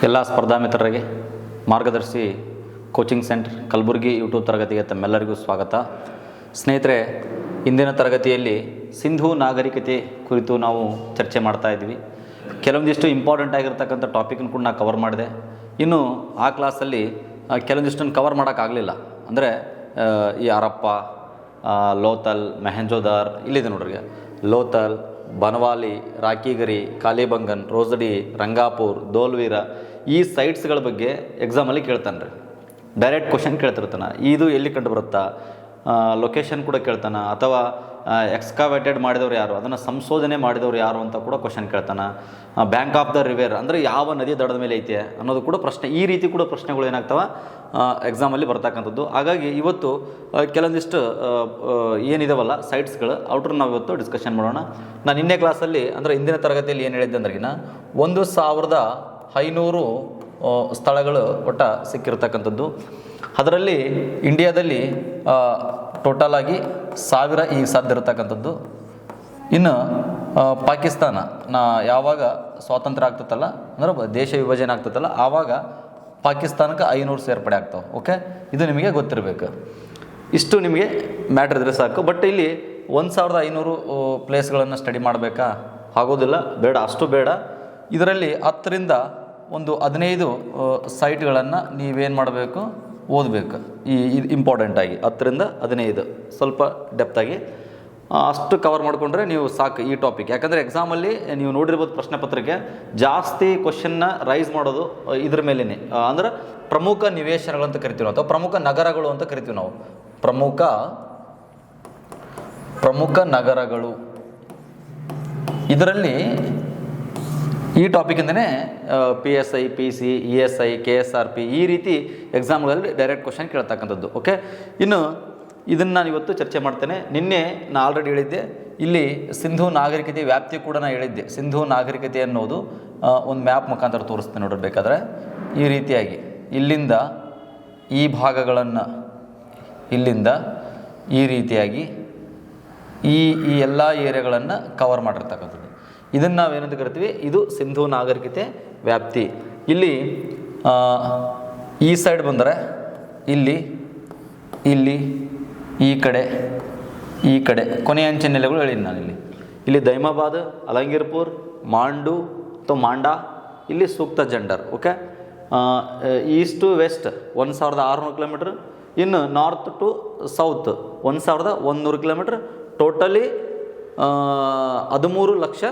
ಎಲ್ಲ ಸ್ಪರ್ಧಾ ಮಿತ್ರರಿಗೆ ಮಾರ್ಗದರ್ಶಿ ಕೋಚಿಂಗ್ ಸೆಂಟರ್ ಕಲಬುರಗಿ ಯೂಟ್ಯೂಬ್ ತರಗತಿಗೆ ತಮ್ಮೆಲ್ಲರಿಗೂ ಸ್ವಾಗತ. ಸ್ನೇಹಿತರೆ, ಇಂದಿನ ತರಗತಿಯಲ್ಲಿ ಸಿಂಧೂ ನಾಗರಿಕತೆ ಕುರಿತು ನಾವು ಚರ್ಚೆ ಮಾಡ್ತಾ ಇದ್ವಿ. ಕೆಲವೊಂದಿಷ್ಟು ಇಂಪಾರ್ಟೆಂಟ್ ಆಗಿರ್ತಕ್ಕಂಥ ಟಾಪಿಕ್ನ ಕೂಡ ನಾನು ಕವರ್ ಮಾಡಿದೆ. ಇನ್ನು ಆ ಕ್ಲಾಸಲ್ಲಿ ಕೆಲವೊಂದಿಷ್ಟನ್ನು ಕವರ್ ಮಾಡೋಕ್ಕಾಗಲಿಲ್ಲ. ಅಂದರೆ ಈ ಹರಪ್ಪ, ಲೋಥಲ್, ಮೊಹೆಂಜೊದಾರೋ ಇಲ್ಲಿದೆ ನೋಡ್ರಿ. ಲೋಥಲ್, ಬನವಾಲಿ, ರಾಕಿಗರಿ, ಕಾಲಿಬಂಗನ್, ರೋಸಡಿ, ರಂಗಾಪುರ್, ಧೋಲ್ವೀರ ಈ ಸೈಟ್ಸ್ಗಳ ಬಗ್ಗೆ ಎಕ್ಸಾಮಲ್ಲಿ ಕೇಳ್ತಾನೆ ರೀ. ಡೈರೆಕ್ಟ್ ಕ್ವಶನ್ ಕೇಳ್ತಿರ್ತಾನೆ. ಇದು ಎಲ್ಲಿ ಕಂಡು ಬರುತ್ತಾ, ಲೊಕೇಶನ್ ಕೂಡ ಕೇಳ್ತಾನೆ. ಅಥವಾ ಎಕ್ಸ್ಕಾವೇಟೆಡ್ ಮಾಡಿದವ್ರು ಯಾರು, ಅದನ್ನು ಸಂಶೋಧನೆ ಮಾಡಿದವ್ರು ಯಾರು ಅಂತ ಕೂಡ ಕ್ವಶನ್ ಕೇಳ್ತಾನೆ. ಬ್ಯಾಂಕ್ ಆಫ್ ದ ರಿವೇರ್ ಅಂದರೆ ಯಾವ ನದಿ ದಡದ ಮೇಲೆ ಐತೆ ಅನ್ನೋದು ಕೂಡ ಪ್ರಶ್ನೆ. ಈ ರೀತಿ ಕೂಡ ಪ್ರಶ್ನೆಗಳು ಏನಾಗ್ತವೆ ಎಕ್ಸಾಮಲ್ಲಿ ಬರ್ತಕ್ಕಂಥದ್ದು. ಹಾಗಾಗಿ ಇವತ್ತು ಕೆಲವೊಂದಿಷ್ಟು ಏನಿದಾವಲ್ಲ ಸೈಟ್ಸ್ಗಳು ಔಟ್ರ್ ನಾವು ಇವತ್ತು ಡಿಸ್ಕಷನ್ ಮಾಡೋಣ. ನಾನು ನಿನ್ನೆ ಕ್ಲಾಸಲ್ಲಿ ಅಂದರೆ ಇಂದಿನ ತರಗತಿಯಲ್ಲಿ ಏನು ಹೇಳಿದ್ದೆ ಅಂದ್ರಿಗಿನ 1500 ಸ್ಥಳಗಳು ಒಟ್ಟು ಸಿಕ್ಕಿರ್ತಕ್ಕಂಥದ್ದು. ಅದರಲ್ಲಿ ಇಂಡಿಯಾದಲ್ಲಿ ಟೋಟಲ್ ಆಗಿ 1000 ಈಗ ಸಾಧ್ಯ ಇರತಕ್ಕಂಥದ್ದು. ಇನ್ನು ಪಾಕಿಸ್ತಾನ ಯಾವಾಗ ಸ್ವಾತಂತ್ರ್ಯ ಆಗ್ತದಲ್ಲ, ಅಂದ್ರೆ ದೇಶ ವಿಭಜನೆ ಆಗ್ತದಲ್ಲ, ಆವಾಗ ಪಾಕಿಸ್ತಾನಕ್ಕೆ 500 ಸೇರ್ಪಡೆ ಆಗ್ತಾವೆ. ಓಕೆ, ಇದು ನಿಮಗೆ ಗೊತ್ತಿರಬೇಕು. ಇಷ್ಟು ನಿಮಗೆ ಮ್ಯಾಟ್ರ್ ಇದ್ರೆ ಸಾಕು. ಬಟ್ ಇಲ್ಲಿ 1500 ಪ್ಲೇಸ್ಗಳನ್ನು ಸ್ಟಡಿ ಮಾಡಬೇಕಾ? ಆಗೋದಿಲ್ಲ, ಬೇಡ, ಅಷ್ಟು ಬೇಡ. ಇದರಲ್ಲಿ 10ರಿಂದ ಒಂದು 15 ಸೈಟ್ಗಳನ್ನು ನೀವೇನು ಮಾಡಬೇಕು, ಓದಬೇಕು. ಇದು ಇಂಪಾರ್ಟೆಂಟಾಗಿ 10ರಿಂದ 15 ಸ್ವಲ್ಪ ಡೆಪ್ತಾಗಿ ಅಷ್ಟು ಕವರ್ ಮಾಡಿಕೊಂಡ್ರೆ ನೀವು ಸಾಕು ಈ ಟಾಪಿಕ್. ಯಾಕಂದರೆ ಎಕ್ಸಾಮಲ್ಲಿ ನೀವು ನೋಡಿರ್ಬೋದು ಪ್ರಶ್ನೆ ಪತ್ರಿಕೆ ಜಾಸ್ತಿ ಕ್ವಶನ್ನ ರೈಸ್ ಮಾಡೋದು ಇದ್ರ ಮೇಲೇ. ಅಂದ್ರೆ ಪ್ರಮುಖ ನಿವೇಶನಗಳು ಅಂತ ಕರಿತೀವಿ ನಾವು, ಅಥವಾ ಪ್ರಮುಖ ನಗರಗಳು ಅಂತ ಕರಿತೀವಿ ನಾವು. ಪ್ರಮುಖ ನಗರಗಳು, ಇದರಲ್ಲಿ ಈ ಟಾಪಿಕಿಂದನೇ PSI, PC, ESI, KSRP ಈ ರೀತಿ ಎಕ್ಸಾಮ್ಗಳಲ್ಲಿ ಡೈರೆಕ್ಟ್ ಕ್ವಶನ್ ಕೇಳ್ತಕ್ಕಂಥದ್ದು. ಓಕೆ, ಇನ್ನು ಇದನ್ನು ನಾನು ಇವತ್ತು ಚರ್ಚೆ ಮಾಡ್ತೇನೆ. ನಿನ್ನೆ ನಾನು ಆಲ್ರೆಡಿ ಹೇಳಿದ್ದೆ, ಇಲ್ಲಿ ಸಿಂಧೂ ನಾಗರಿಕತೆ ವ್ಯಾಪ್ತಿ ಕೂಡ ನಾನು ಹೇಳಿದ್ದೆ. ಸಿಂಧೂ ನಾಗರಿಕತೆ ಅನ್ನೋದು ಒಂದು ಮ್ಯಾಪ್ ಮುಖಾಂತರ ತೋರಿಸ್ತೇನೆ ನೋಡ್ರಿ. ಬೇಕಾದರೆ ಈ ರೀತಿಯಾಗಿ ಇಲ್ಲಿಂದ ಈ ಭಾಗಗಳನ್ನು, ಇಲ್ಲಿಂದ ಈ ರೀತಿಯಾಗಿ ಈ ಎಲ್ಲ ಏರಿಯಾಗಳನ್ನು ಕವರ್ ಮಾಡಿರ್ತಕ್ಕಂಥದ್ದು. ಇದನ್ನು ನಾವೇನಂತ ಕರಿತೀವಿ, ಇದು ಸಿಂಧೂ ನಾಗರಿಕತೆ ವ್ಯಾಪ್ತಿ. ಇಲ್ಲಿ ಈ ಸೈಡ್ ಬಂದರೆ ಇಲ್ಲಿ ಈ ಕಡೆ ಕೊನೆಯ ಅಂಚಿನ ನೆಲೆಗಳು ಹೇಳಿನಿ ನಾನು. ಇಲ್ಲಿ ದೈಮಾಬಾದ್, ಅಲಂಗೀರ್ಪುರ್, ಮಾಂಡು ಅಥವಾ ಮಾಂಡಾ, ಇಲ್ಲಿ ಸೂಕ್ತ ಜಂಡರ್. Okay, east to west 1600 kilometre. ಇನ್ನು north to south 1100 kilometre. Totally 13 lakh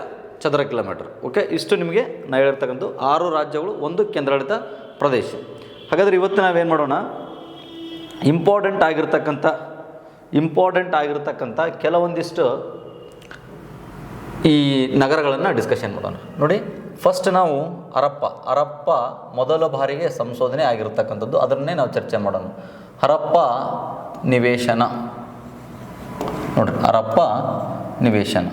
ಚದರ ಕಿಲೋಮೀಟ್ರ್. ಓಕೆ, ಇಷ್ಟು ನಿಮಗೆ ನಾನು ಹೇಳಿರ್ತಕ್ಕಂಥ 6 ರಾಜ್ಯಗಳು, 1 ಕೇಂದ್ರಾಡಳಿತ ಪ್ರದೇಶ. ಹಾಗಾದರೆ ಇವತ್ತು ನಾವೇನು ಮಾಡೋಣ, ಇಂಪಾರ್ಟೆಂಟ್ ಆಗಿರ್ತಕ್ಕಂಥ ಕೆಲವೊಂದಿಷ್ಟು ಈ ನಗರಗಳನ್ನು ಡಿಸ್ಕಷನ್ ಮಾಡೋಣ. ನೋಡಿ, ಫಸ್ಟ್ ನಾವು ಹರಪ್ಪ ಮೊದಲ ಬಾರಿಗೆ ಸಂಶೋಧನೆ ಆಗಿರ್ತಕ್ಕಂಥದ್ದು, ಅದನ್ನೇ ನಾವು ಚರ್ಚೆ ಮಾಡೋಣ. ಹರಪ್ಪ ನಿವೇಶನ ನೋಡ್ರಿ, ಹರಪ್ಪ ನಿವೇಶನ.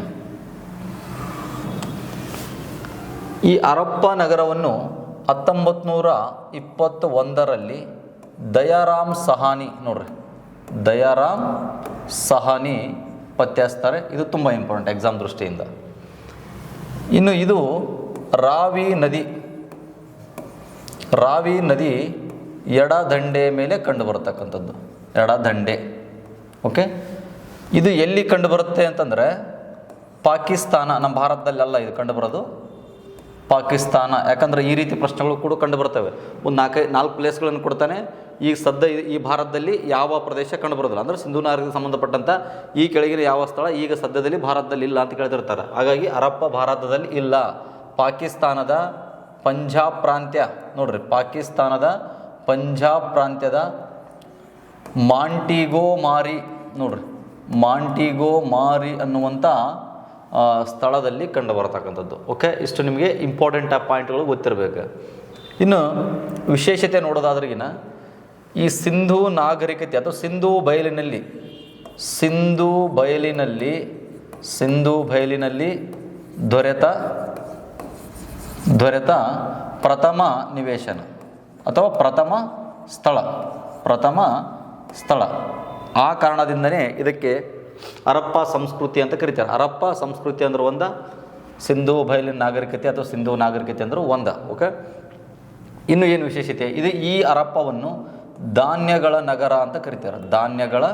ಈ ಹರಪ್ಪ ನಗರವನ್ನು 1921ರಲ್ಲಿ ದಯಾರಾಮ್ ಸಹಾನಿ ನೋಡ್ರಿ, ದಯಾರಾಮ್ ಸಹಾನಿ ಪತ್ತೆಹಚ್ತಾರೆ. ಇದು ತುಂಬ ಇಂಪಾರ್ಟೆಂಟ್ ಎಕ್ಸಾಮ್ ದೃಷ್ಟಿಯಿಂದ. ಇನ್ನು ಇದು ರಾವಿ ನದಿ ಎಡದಂಡೆ ಮೇಲೆ ಕಂಡು ಬರತಕ್ಕಂಥದ್ದು, ಎಡದಂಡೆ. ಓಕೆ, ಇದು ಎಲ್ಲಿ ಕಂಡು ಬರುತ್ತೆ ಅಂತಂದರೆ ಪಾಕಿಸ್ತಾನ, ನಮ್ಮ ಭಾರತದಲ್ಲೆಲ್ಲ ಇದು ಕಂಡು ಬರೋದು ಪಾಕಿಸ್ತಾನ. ಯಾಕಂದರೆ ಈ ರೀತಿ ಪ್ರಶ್ನೆಗಳು ಕೂಡ ಕಂಡು ಬರ್ತವೆ. ಒಂದು 4 ಪ್ಲೇಸ್ಗಳನ್ನು ಕೊಡ್ತಾನೆ. ಈಗ ಸದ್ಯ ಈ ಭಾರತದಲ್ಲಿ ಯಾವ ಪ್ರದೇಶ ಕಂಡು ಬರೋದಿಲ್ಲ, ಅಂದರೆ ಸಿಂಧೂ ನಾಗರಿಕತೆಗೆ ಸಂಬಂಧಪಟ್ಟಂಥ ಈ ಕೆಳಗಿನ ಯಾವ ಸ್ಥಳ ಈಗ ಸದ್ಯದಲ್ಲಿ ಭಾರತದಲ್ಲಿ ಇಲ್ಲ ಅಂತ ಕೇಳ್ತಿರ್ತಾರೆ. ಹಾಗಾಗಿ ಹರಪ್ಪ ಭಾರತದಲ್ಲಿ ಇಲ್ಲ. ಪಾಕಿಸ್ತಾನದ ಪಂಜಾಬ್ ಪ್ರಾಂತ್ಯ ನೋಡ್ರಿ, ಪಾಕಿಸ್ತಾನದ ಪಂಜಾಬ್ ಪ್ರಾಂತ್ಯದ ಮಾಂಟಿಗೋಮಾರಿ ನೋಡ್ರಿ, ಮಾಂಟಿಗೋಮಾರಿ ಅನ್ನುವಂಥ ಸ್ಥಳದಲ್ಲಿ ಕಂಡು ಬರತಕ್ಕಂಥದ್ದು. ಓಕೆ, ಇಷ್ಟು ನಿಮಗೆ ಇಂಪಾರ್ಟೆಂಟ್ ಪಾಯಿಂಟ್ಗಳು ಗೊತ್ತಿರಬೇಕು. ಇನ್ನು ವಿಶೇಷತೆ ನೋಡೋದಾದ್ರಿಗಿನ ಈ ಸಿಂಧೂ ನಾಗರಿಕತೆ ಅಥವಾ ಸಿಂಧೂ ಬಯಲಿನಲ್ಲಿ ದೊರೆತ ಪ್ರಥಮ ನಿವೇಶನ ಅಥವಾ ಪ್ರಥಮ ಸ್ಥಳ. ಆ ಕಾರಣದಿಂದನೇ ಇದಕ್ಕೆ ಹರಪ್ಪ ಸಂಸ್ಕೃತಿ ಅಂತ ಕರೀತಾರೆ. ಹರಪ್ಪ ಸಂಸ್ಕೃತಿ ಅಂದ್ರೆ ಸಿಂಧೂ ಬಯಲಿನ ನಾಗರಿಕತೆ ಅಥವಾ ಸಿಂಧೂ ನಾಗರಿಕತೆ ಅಂದ್ರೆ ಓಕೆ. ಇನ್ನು ಏನು ವಿಶೇಷತೆ ಇದು, ಈ ಹರಪ್ಪವನ್ನು ಧಾನ್ಯಗಳ ನಗರ ಅಂತ ಕರಿತಾರೆ. ಧಾನ್ಯಗಳ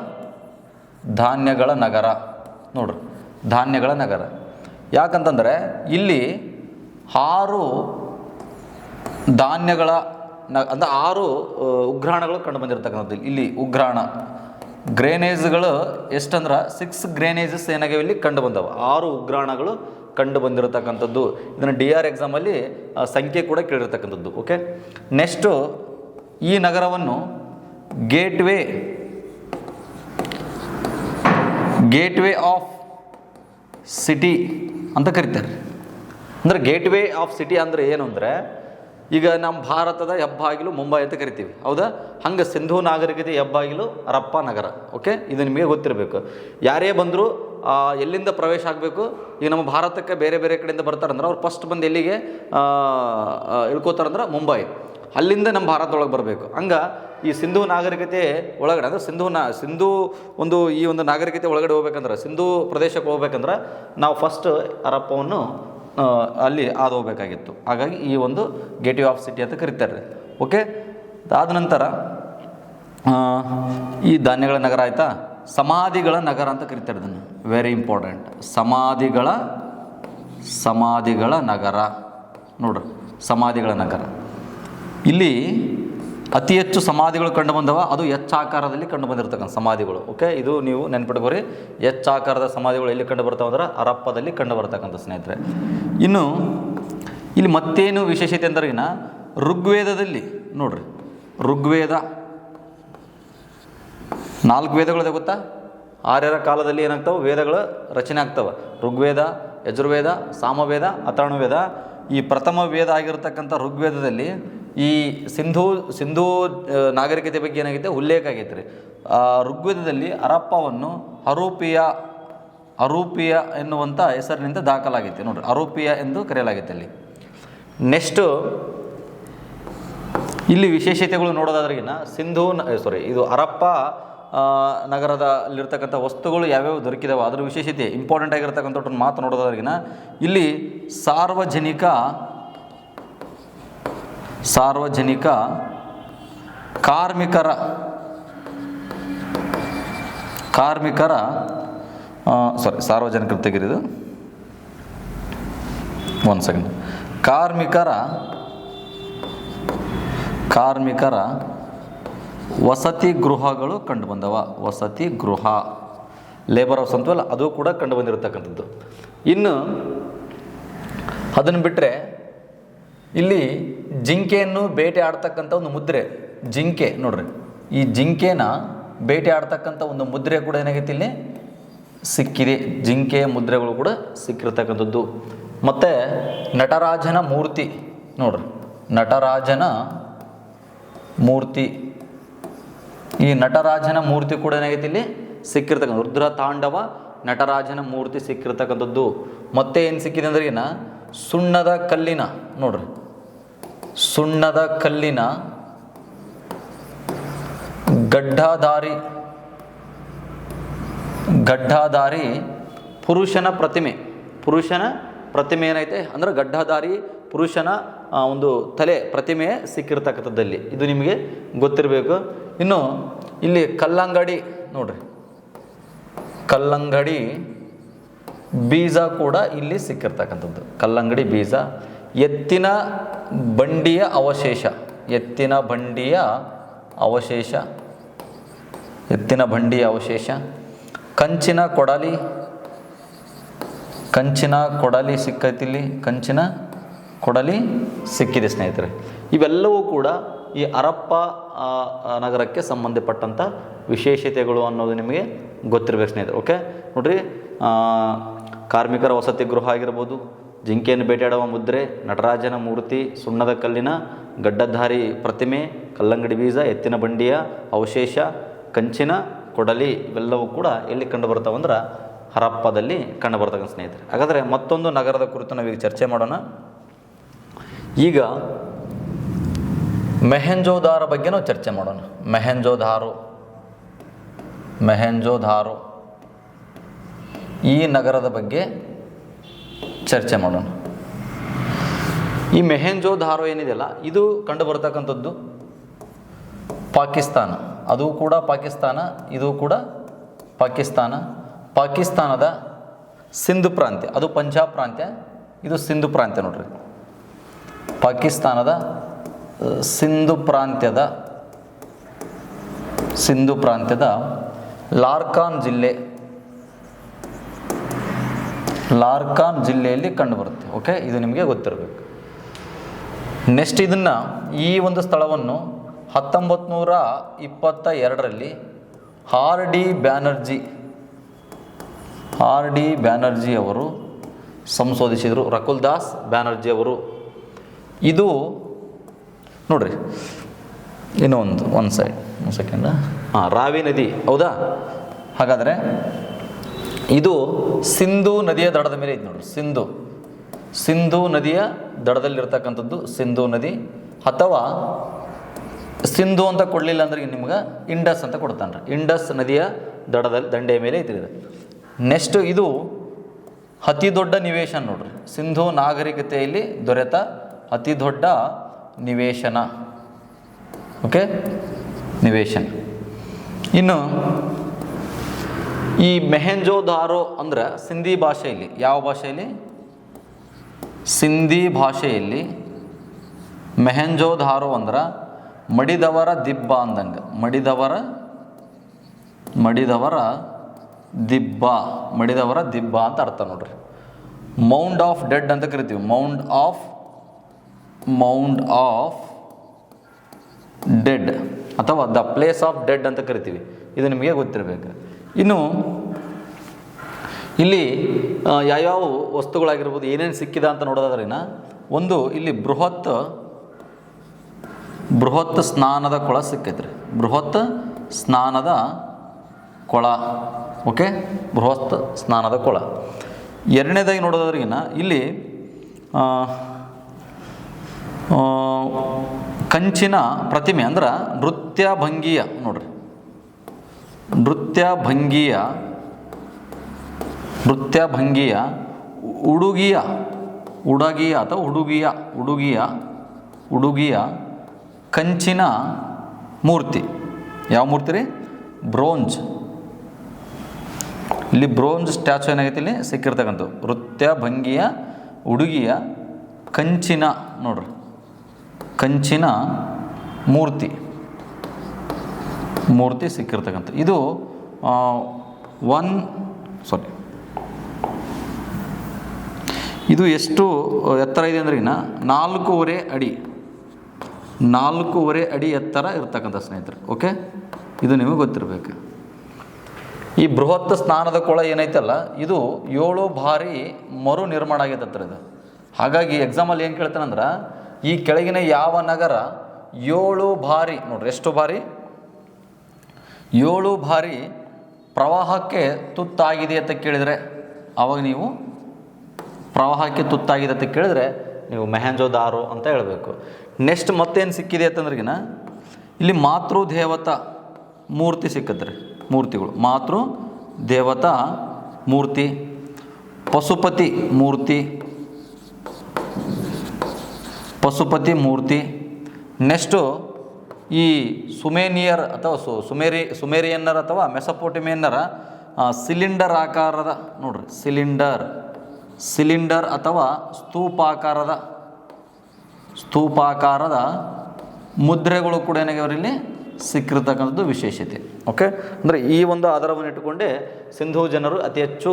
ನಗರ ನೋಡ್ರಿ, ಧಾನ್ಯಗಳ ನಗರ. ಯಾಕಂತಂದರೆ ಇಲ್ಲಿ 6 ಧಾನ್ಯಗಳ ಅಂದರೆ 6 ಉಗ್ರಾಣಗಳು ಕಂಡು ಬಂದಿರತಕ್ಕಂಥದ್ದು. ಇಲ್ಲಿ ಉಗ್ರಾಣ ಗ್ರೇನೇಜ್ಗಳು ಎಷ್ಟಂದ್ರೆ 6 ಗ್ರೇನೇಜಸ್ ಏನಾಗಿವೆ ಇಲ್ಲಿ ಕಂಡು ಬಂದವು. 6 ಉಗ್ರಾಣಗಳು ಕಂಡು ಬಂದಿರತಕ್ಕಂಥದ್ದು. ಇದನ್ನು DR ಎಕ್ಸಾಮಲ್ಲಿ ಸಂಖ್ಯೆ ಕೂಡ ಕೇಳಿರ್ತಕ್ಕಂಥದ್ದು. ಓಕೆ, ನೆಕ್ಸ್ಟು ಈ ನಗರವನ್ನು ಗೇಟ್ವೇ ಆಫ್ ಸಿಟಿ ಅಂತ ಕರೀತಾರೆ. ಅಂದರೆ ಗೇಟ್ವೇ ಆಫ್ ಸಿಟಿ ಅಂದರೆ ಏನು ಅಂದರೆ, ಈಗ ನಮ್ಮ ಭಾರತದ ಹೆಬ್ಬಾಗಿಲು ಮುಂಬೈ ಅಂತ ಕರಿತೀವಿ, ಹೌದಾ? ಹಂಗೆ ಸಿಂಧೂ ನಾಗರಿಕತೆ ಹೆಬ್ಬಾಗಿಲು ಹರಪ್ಪ ನಗರ. ಓಕೆ, ಇದು ನಿಮಗೆ ಗೊತ್ತಿರಬೇಕು. ಯಾರೇ ಬಂದರೂ ಎಲ್ಲಿಂದ ಪ್ರವೇಶ ಆಗಬೇಕು, ಈಗ ನಮ್ಮ ಭಾರತಕ್ಕೆ ಬೇರೆ ಬೇರೆ ಕಡೆಯಿಂದ ಬರ್ತಾರಂದ್ರೆ ಅವ್ರು ಫಸ್ಟ್ ಬಂದು ಎಲ್ಲಿಗೆ ಇಳ್ಕೋತಾರಂದ್ರೆ ಮುಂಬೈ, ಅಲ್ಲಿಂದ ನಮ್ಮ ಭಾರತದೊಳಗೆ ಬರಬೇಕು. ಹಂಗೆ ಈ ಸಿಂಧೂ ನಾಗರಿಕತೆ ಒಳಗಡೆ ಅಂದರೆ ಸಿಂಧೂ ಈ ಒಂದು ನಾಗರಿಕತೆ ಒಳಗಡೆ ಹೋಗ್ಬೇಕಂದ್ರೆ, ಸಿಂಧೂ ಪ್ರದೇಶಕ್ಕೆ ಹೋಗ್ಬೇಕಂದ್ರೆ ನಾವು ಫಸ್ಟ್ ಹರಪ್ಪವನ್ನು ಅಲ್ಲಿ ಹಾದು ಹೋಗಬೇಕಾಗಿತ್ತು. ಹಾಗಾಗಿ ಈ ಒಂದು ಗೇಟ್ವೇ ಆಫ್ ಸಿಟಿ ಅಂತ ಕರೀತಾರೆ. ಓಕೆ, ಅದಾದ ನಂತರ ಈ ಧಾನ್ಯಗಳ ನಗರ ಆಯಿತಾ. ಸಮಾಧಿಗಳ ನಗರ ಅಂತ ಕರೀತಾರೆ ಇದನ್ನು, ವೆರಿ ಇಂಪಾರ್ಟೆಂಟ್. ಸಮಾಧಿಗಳ ನಗರ ನೋಡ್ರಿ, ಸಮಾಧಿಗಳ ನಗರ. ಇಲ್ಲಿ ಅತಿ ಹೆಚ್ಚು ಸಮಾಧಿಗಳು ಕಂಡು ಬಂದವ, ಅದು ಆಕಾರದಲ್ಲಿ ಕಂಡು ಬಂದಿರತಕ್ಕಂಥ ಸಮಾಧಿಗಳು. ಓಕೆ, ಇದು ನೀವು ನೆನ್ಪಿಟ್ಕೋರಿ. ಆಕಾರದ ಸಮಾಧಿಗಳು ಎಲ್ಲಿ ಕಂಡು ಬರ್ತಾವೆ ಅಂದ್ರೆ ಹರಪ್ಪದಲ್ಲಿ ಕಂಡು ಬರ್ತಕ್ಕಂಥ ಸ್ನೇಹಿತರೆ. ಇನ್ನು ಇಲ್ಲಿ ಮತ್ತೇನು ವಿಶೇಷತೆ ಅಂದ್ರೆ, ಋಗ್ವೇದದಲ್ಲಿ ನೋಡ್ರಿ, ಋಗ್ವೇದ 4 ವೇದಗಳಿದೆ ಗೊತ್ತಾ? ಆರ್ಯರ ಕಾಲದಲ್ಲಿ ಏನಾಗ್ತಾವೆ, ವೇದಗಳ ರಚನೆ ಆಗ್ತವೆ. ಋಗ್ವೇದ, ಯಜುರ್ವೇದ, ಸಾಮವೇದ, ಅಥರ್ವವೇದ. ಈ ಪ್ರಥಮ ವೇದ ಆಗಿರತಕ್ಕಂಥ ಋಗ್ವೇದದಲ್ಲಿ ಈ ಸಿಂಧೂ ನಾಗರಿಕತೆ ಬಗ್ಗೆ ಏನಾಗಿದೆ ಉಲ್ಲೇಖ ಆಗೈತೆ ರೀ. ಋಗ್ವೇದದಲ್ಲಿ ಹರಪ್ಪವನ್ನು ಅರೂಪಿಯ ಎನ್ನುವಂಥ ಹೆಸರಿನಿಂದ ದಾಖಲಾಗೈತೆ ನೋಡ್ರಿ, ಅರೂಪಿಯ ಎಂದು ಕರೆಯಲಾಗೈತೆ ಅಲ್ಲಿ. ನೆಕ್ಸ್ಟು ಇಲ್ಲಿ ವಿಶೇಷತೆಗಳು ನೋಡೋದಾದ್ರಿಗಿನ ಇದು ಹರಪ್ಪ ನಗರದಲ್ಲಿರ್ತಕ್ಕಂಥ ವಸ್ತುಗಳು ಯಾವ್ಯಾವ ದೊರಕಿದಾವೆ ಅದರ ವಿಶೇಷತೆ ಇಂಪಾರ್ಟೆಂಟ್ ಆಗಿರ್ತಕ್ಕಂಥ ಮಾತು ನೋಡೋದಾದ್ರಿಗಿನ ಇಲ್ಲಿ ಸಾರ್ವಜನಿಕ ಕಾರ್ಮಿಕರ ಸಾರ್ವಜನಿಕರ ತೆಗೆದು ಒಂದು ಸೆಕೆಂಡ್. ಕಾರ್ಮಿಕರ ವಸತಿ ಗೃಹಗಳು ಕಂಡು ಬಂದವ. ವಸತಿ ಗೃಹ, ಲೇಬರ್ ಹೌಸ್ ಅಂತವಲ್ಲ, ಅದು ಕೂಡ ಕಂಡು ಬಂದಿರತಕ್ಕಂಥದ್ದು. ಇನ್ನು ಅದನ್ನು ಬಿಟ್ಟರೆ ಇಲ್ಲಿ ಜಿಂಕೆಯನ್ನು ಬೇಟೆ ಆಡ್ತಕ್ಕಂಥ ಒಂದು ಮುದ್ರೆ, ಜಿಂಕೆ ನೋಡ್ರಿ, ಈ ಜಿಂಕೆನ ಬೇಟೆ ಆಡ್ತಕ್ಕಂಥ ಒಂದು ಮುದ್ರೆ ಕೂಡ ಏನಾಗೈತಿ ಇಲ್ಲಿ ಸಿಕ್ಕಿದೆ. ಜಿಂಕೆಯ ಮುದ್ರೆಗಳು ಕೂಡ ಸಿಕ್ಕಿರ್ತಕ್ಕಂಥದ್ದು. ಮತ್ತು ನಟರಾಜನ ಮೂರ್ತಿ ನೋಡ್ರಿ, ನಟರಾಜನ ಮೂರ್ತಿ, ಈ ನಟರಾಜನ ಮೂರ್ತಿ ಕೂಡ ಏನಾಗೈತಿ ಇಲ್ಲಿ ಸಿಕ್ಕಿರ್ತಕ್ಕಂಥ ರುದ್ರ ತಾಂಡವ ನಟರಾಜನ ಮೂರ್ತಿ ಸಿಕ್ಕಿರ್ತಕ್ಕಂಥದ್ದು. ಮತ್ತೆ ಏನು ಸಿಕ್ಕಿದೆ ಅಂದ್ರೆ ಸುಣ್ಣದ ಕಲ್ಲಿನ ನೋಡ್ರಿ, ಸುಣ್ಣದ ಕಲ್ಲಿನ ಗಡ್ಡಾಧಾರಿ ಪುರುಷನ ಪ್ರತಿಮೆ ಏನೈತೆ ಅಂದ್ರೆ ಗಡ್ಡಾಧಾರಿ ಪುರುಷನ ಒಂದು ತಲೆ ಪ್ರತಿಮೆ ಸಿಕ್ಕಿರ್ತಕ್ಕಂಥದ್ದಲ್ಲಿ, ಇದು ನಿಮಗೆ ಗೊತ್ತಿರಬೇಕು. ಇನ್ನು ಇಲ್ಲಿ ಕಲ್ಲಂಗಡಿ ನೋಡ್ರಿ, ಕಲ್ಲಂಗಡಿ ಬೀಜ ಕೂಡ ಇಲ್ಲಿ ಸಿಕ್ಕಿರ್ತಕ್ಕಂಥದ್ದು. ಕಲ್ಲಂಗಡಿ ಬೀಜ, ಎತ್ತಿನ ಬಂಡಿಯ ಅವಶೇಷ, ಕಂಚಿನ ಕೊಡಲಿ ಸಿಕ್ಕೈತಿಲ್ಲಿ, ಕಂಚಿನ ಕೊಡಲಿ ಸಿಕ್ಕಿದೆ ಸ್ನೇಹಿತರೆ. ಇವೆಲ್ಲವೂ ಕೂಡ ಈ ಹರಪ್ಪ ನಗರಕ್ಕೆ ಸಂಬಂಧಪಟ್ಟಂಥ ವಿಶೇಷತೆಗಳು ಅನ್ನೋದು ನಿಮಗೆ ಗೊತ್ತಿರಬೇಕು ಸ್ನೇಹಿತರೆ. ಓಕೆ ನೋಡ್ರಿ, ಕಾರ್ಮಿಕರ ವಸತಿ ಗೃಹ ಆಗಿರ್ಬೋದು, ಜಿಂಕೆಯನ್ನು ಬೇಟೆಯಾಡುವ ಮುದ್ರೆ, ನಟರಾಜನ ಮೂರ್ತಿ, ಸುಣ್ಣದ ಕಲ್ಲಿನ ಗಡ್ಡಧಾರಿ ಪ್ರತಿಮೆ, ಕಲ್ಲಂಗಡಿ ಬೀಜ, ಎತ್ತಿನ ಬಂಡಿಯ ಅವಶೇಷ, ಕಂಚಿನ ಕೊಡಲಿ, ಇವೆಲ್ಲವೂ ಕೂಡ ಎಲ್ಲಿ ಕಂಡು ಬರ್ತಾವಂದ್ರೆ ಹರಪ್ಪದಲ್ಲಿ ಕಂಡು ಬರ್ತಕ್ಕಂಥ ಸ್ನೇಹಿತರೆ. ಹಾಗಾದರೆ ಮತ್ತೊಂದು ನಗರದ ಕುರಿತು ನಾವೀಗ ಚರ್ಚೆ ಮಾಡೋಣ. ಈಗ ಮೊಹೆಂಜೋದಾರೋ ಬಗ್ಗೆ ನಾವು ಚರ್ಚೆ ಮಾಡೋಣ. ಮೊಹೆಂಜೋದಾರೋ ಈ ನಗರದ ಬಗ್ಗೆ ಚರ್ಚೆ ಮಾಡೋಣ. ಈ ಮೊಹೆಂಜೋದಾರೋ ಏನಿದೆಯಲ್ಲ ಇದು ಕಂಡು ಬರ್ತಕ್ಕಂಥದ್ದು ಪಾಕಿಸ್ತಾನ, ಅದು ಕೂಡ ಪಾಕಿಸ್ತಾನ, ಇದು ಕೂಡ ಪಾಕಿಸ್ತಾನ. ಪಾಕಿಸ್ತಾನದ ಸಿಂಧ್ ಪ್ರಾಂತ್ಯ, ಅದು ಪಂಜಾಬ್ ಪ್ರಾಂತ್ಯ, ಇದು ಸಿಂಧು ಪ್ರಾಂತ್ಯ ನೋಡ್ರಿ. ಪಾಕಿಸ್ತಾನದ ಸಿಂಧು ಪ್ರಾಂತ್ಯದ ಲಾರ್ಕಾನ್ ಜಿಲ್ಲೆಯಲ್ಲಿ ಕಂಡುಬರುತ್ತೆ. ಓಕೆ, ಇದು ನಿಮಗೆ ಗೊತ್ತಿರಬೇಕು. ನೆಕ್ಸ್ಟ್ ಇದನ್ನು ಈ ಒಂದು ಸ್ಥಳವನ್ನು 1922ರಲ್ಲಿ ಆರ್ ಡಿ ಬ್ಯಾನರ್ಜಿ ಅವರು ಸಂಶೋಧಿಸಿದರು. ರಕುಲ್ದಾಸ್ ಬ್ಯಾನರ್ಜಿ ಅವರು. ಇದು ನೋಡ್ರಿ, ಇನ್ನೂ ಒಂದು ಸೆಕೆಂಡ್. ರಾವಿ ನದಿ ಹೌದಾ? ಹಾಗಾದರೆ ಇದು ಸಿಂಧೂ ನದಿಯ ದಡದ ಮೇಲೆ ಐತೆ ನೋಡ್ರಿ. ಸಿಂಧೂ ನದಿಯ ದಡದಲ್ಲಿರ್ತಕ್ಕಂಥದ್ದು ಸಿಂಧೂ ನದಿ. ಅಥವಾ ಸಿಂಧು ಅಂತ ಕೊಡಲಿಲ್ಲ ಅಂದ್ರೆ ನಿಮ್ಗೆ ಇಂಡಸ್ ಅಂತ ಕೊಡ್ತಾನೆ ರೀ. ಇಂಡಸ್ ನದಿಯ ದಂಡೆಯ ಮೇಲೆ ಐತಿದೆ. ನೆಕ್ಸ್ಟ್ ಇದು ಅತಿ ದೊಡ್ಡ ನಿವೇಶನ ನೋಡ್ರಿ. ಸಿಂಧೂ ನಾಗರಿಕತೆಯಲ್ಲಿ ದೊರೆತ ಅತಿ ದೊಡ್ಡ ನಿವೇಶನ. ಓಕೆ, ನಿವೇಶನ. ಇನ್ನು ಈ ಮೊಹೆಂಜೋದಾರೋ ಅಂದ್ರೆ ಸಿಂಧಿ ಭಾಷೆಯಲ್ಲಿ, ಯಾವ ಭಾಷೆಯಲ್ಲಿ? ಸಿಂಧಿ ಭಾಷೆಯಲ್ಲಿ ಮೊಹೆಂಜೋದಾರೋ ಅಂದ್ರೆ ಮಡಿದವರ ದಿಬ್ಬ ಅಂದಂಗೆ. ಮಡಿದವರ ದಿಬ್ಬ ಅಂತ ಅರ್ಥ ನೋಡ್ರಿ. ಮೌಂಡ್ ಆಫ್ ಡೆಡ್ ಅಂತ ಕರಿತೀವಿ. ಮೌಂಡ್ ಆಫ್ ಡೆಡ್ ಅಥವಾ ದ ಪ್ಲೇಸ್ ಆಫ್ ಡೆಡ್ ಅಂತ ಕರಿತೀವಿ. ಇದು ನಿಮಗೆ ಗೊತ್ತಿರಬೇಕು. ಇನ್ನು ಇಲ್ಲಿ ಯಾವ್ಯಾವ ವಸ್ತುಗಳಾಗಿರ್ಬೋದು, ಏನೇನು ಸಿಕ್ಕಿದ ಅಂತ ನೋಡೋದಾದ್ರಿನ, ಒಂದು ಇಲ್ಲಿ ಬೃಹತ್ ಸ್ನಾನದ ಕೊಳ ಸಿಕ್ಕೈತ್ರಿ. ಬೃಹತ್ ಸ್ನಾನದ ಕೊಳ. ಓಕೆ, ಬೃಹತ್ ಸ್ನಾನದ ಕೊಳ. ಎರಡನೇದಾಗಿ ನೋಡೋದ್ರಿಗಿನ ಇಲ್ಲಿ ಕಂಚಿನ ಪ್ರತಿಮೆ ಅಂದ್ರೆ ನೃತ್ಯ ಭಂಗಿಯ ನೋಡ್ರಿ. ನೃತ್ಯ ಭಂಗಿಯ ಉಡುಗಿಯ ಕಂಚಿನ ಮೂರ್ತಿ. ಯಾವ ಮೂರ್ತಿ ರೀ? ಬ್ರೋಂಜ್. ಇಲ್ಲಿ ಬ್ರೋಂಜ್ ಸ್ಟ್ಯಾಚು ಏನಾಗೈತಿ ಇಲ್ಲಿ ಸಿಕ್ಕಿರ್ತಕ್ಕಂಥ ನೃತ್ಯ ಭಂಗಿಯ ಉಡುಗಿಯ ಕಂಚಿನ ನೋಡ್ರಿ, ಕಂಚಿನ ಮೂರ್ತಿ ಸಿಕ್ಕಿರ್ತಕ್ಕಂಥ. ಇದು ಇದು ಎಷ್ಟು ಎತ್ತರ ಇದೆ ಅಂದ್ರೆ 4.5 ಅಡಿ ಎತ್ತರ ಇರ್ತಕ್ಕಂಥ ಸ್ನೇಹಿತರೆ. ಓಕೆ, ಇದು ನಿಮಗೆ ಗೊತ್ತಿರಬೇಕು. ಈ ಬೃಹತ್ ಸ್ನಾನದ ಕೊಳ ಏನೈತಲ್ಲ, ಇದು 7 ಬಾರಿ ಮರು ನಿರ್ಮಾಣ ಆಗೈತತ್ರ ಇದು. ಹಾಗಾಗಿ ಎಕ್ಸಾಮಲ್ಲಿ ಏನು ಕೇಳ್ತಾನಂದ್ರೆ, ಈ ಕೆಳಗಿನ ಯಾವ ನಗರ 7 ಬಾರಿ ನೋಡ್ರಿ, ಎಷ್ಟು ಬಾರಿ? 7 ಬಾರಿ ಪ್ರವಾಹಕ್ಕೆ ತುತ್ತಾಗಿದೆ ಅಂತ ಕೇಳಿದರೆ, ಆವಾಗ ನೀವು ಪ್ರವಾಹಕ್ಕೆ ತುತ್ತಾಗಿದೆ ಅಂತ ಕೇಳಿದ್ರೆ ನೀವು ಮೊಹೆಂಜೋದಾರೋ ಅಂತ ಹೇಳಬೇಕು. ನೆಕ್ಸ್ಟ್ ಮತ್ತೇನು ಸಿಕ್ಕಿದೆ ಅಂತಂದ್ರಿಗಿನ, ಇಲ್ಲಿ ಮಾತೃದೇವತಾ ಮೂರ್ತಿ ಸಿಕ್ಕತ್ರಿ. ಮೂರ್ತಿಗಳು ಮಾತೃದೇವತಾ ಮೂರ್ತಿ, ಪಶುಪತಿ ಮೂರ್ತಿ. ನೆಕ್ಸ್ಟು ಈ ಸುಮೇನಿಯರ್ ಅಥವಾ ಸುಮೇರಿಯನ್ನರ ಅಥವಾ ಮೆಸೊಪೊಟೇಮಿಯನ್ನರ ಸಿಲಿಂಡರ್ ಆಕಾರದ ನೋಡ್ರಿ, ಸಿಲಿಂಡರ್ ಅಥವಾ ಸ್ತೂಪಾಕಾರದ ಮುದ್ರೆಗಳು ಕೂಡ ಏನಾಗ್ಯವರಲ್ಲಿ ಸಿಕ್ಕಿರ್ತಕ್ಕಂಥದ್ದು ವಿಶೇಷತೆ. ಓಕೆ, ಅಂದರೆ ಈ ಒಂದು ಆಧಾರವನ್ನು ಇಟ್ಟುಕೊಂಡೇ ಸಿಂಧೂ ಜನರು ಅತಿ ಹೆಚ್ಚು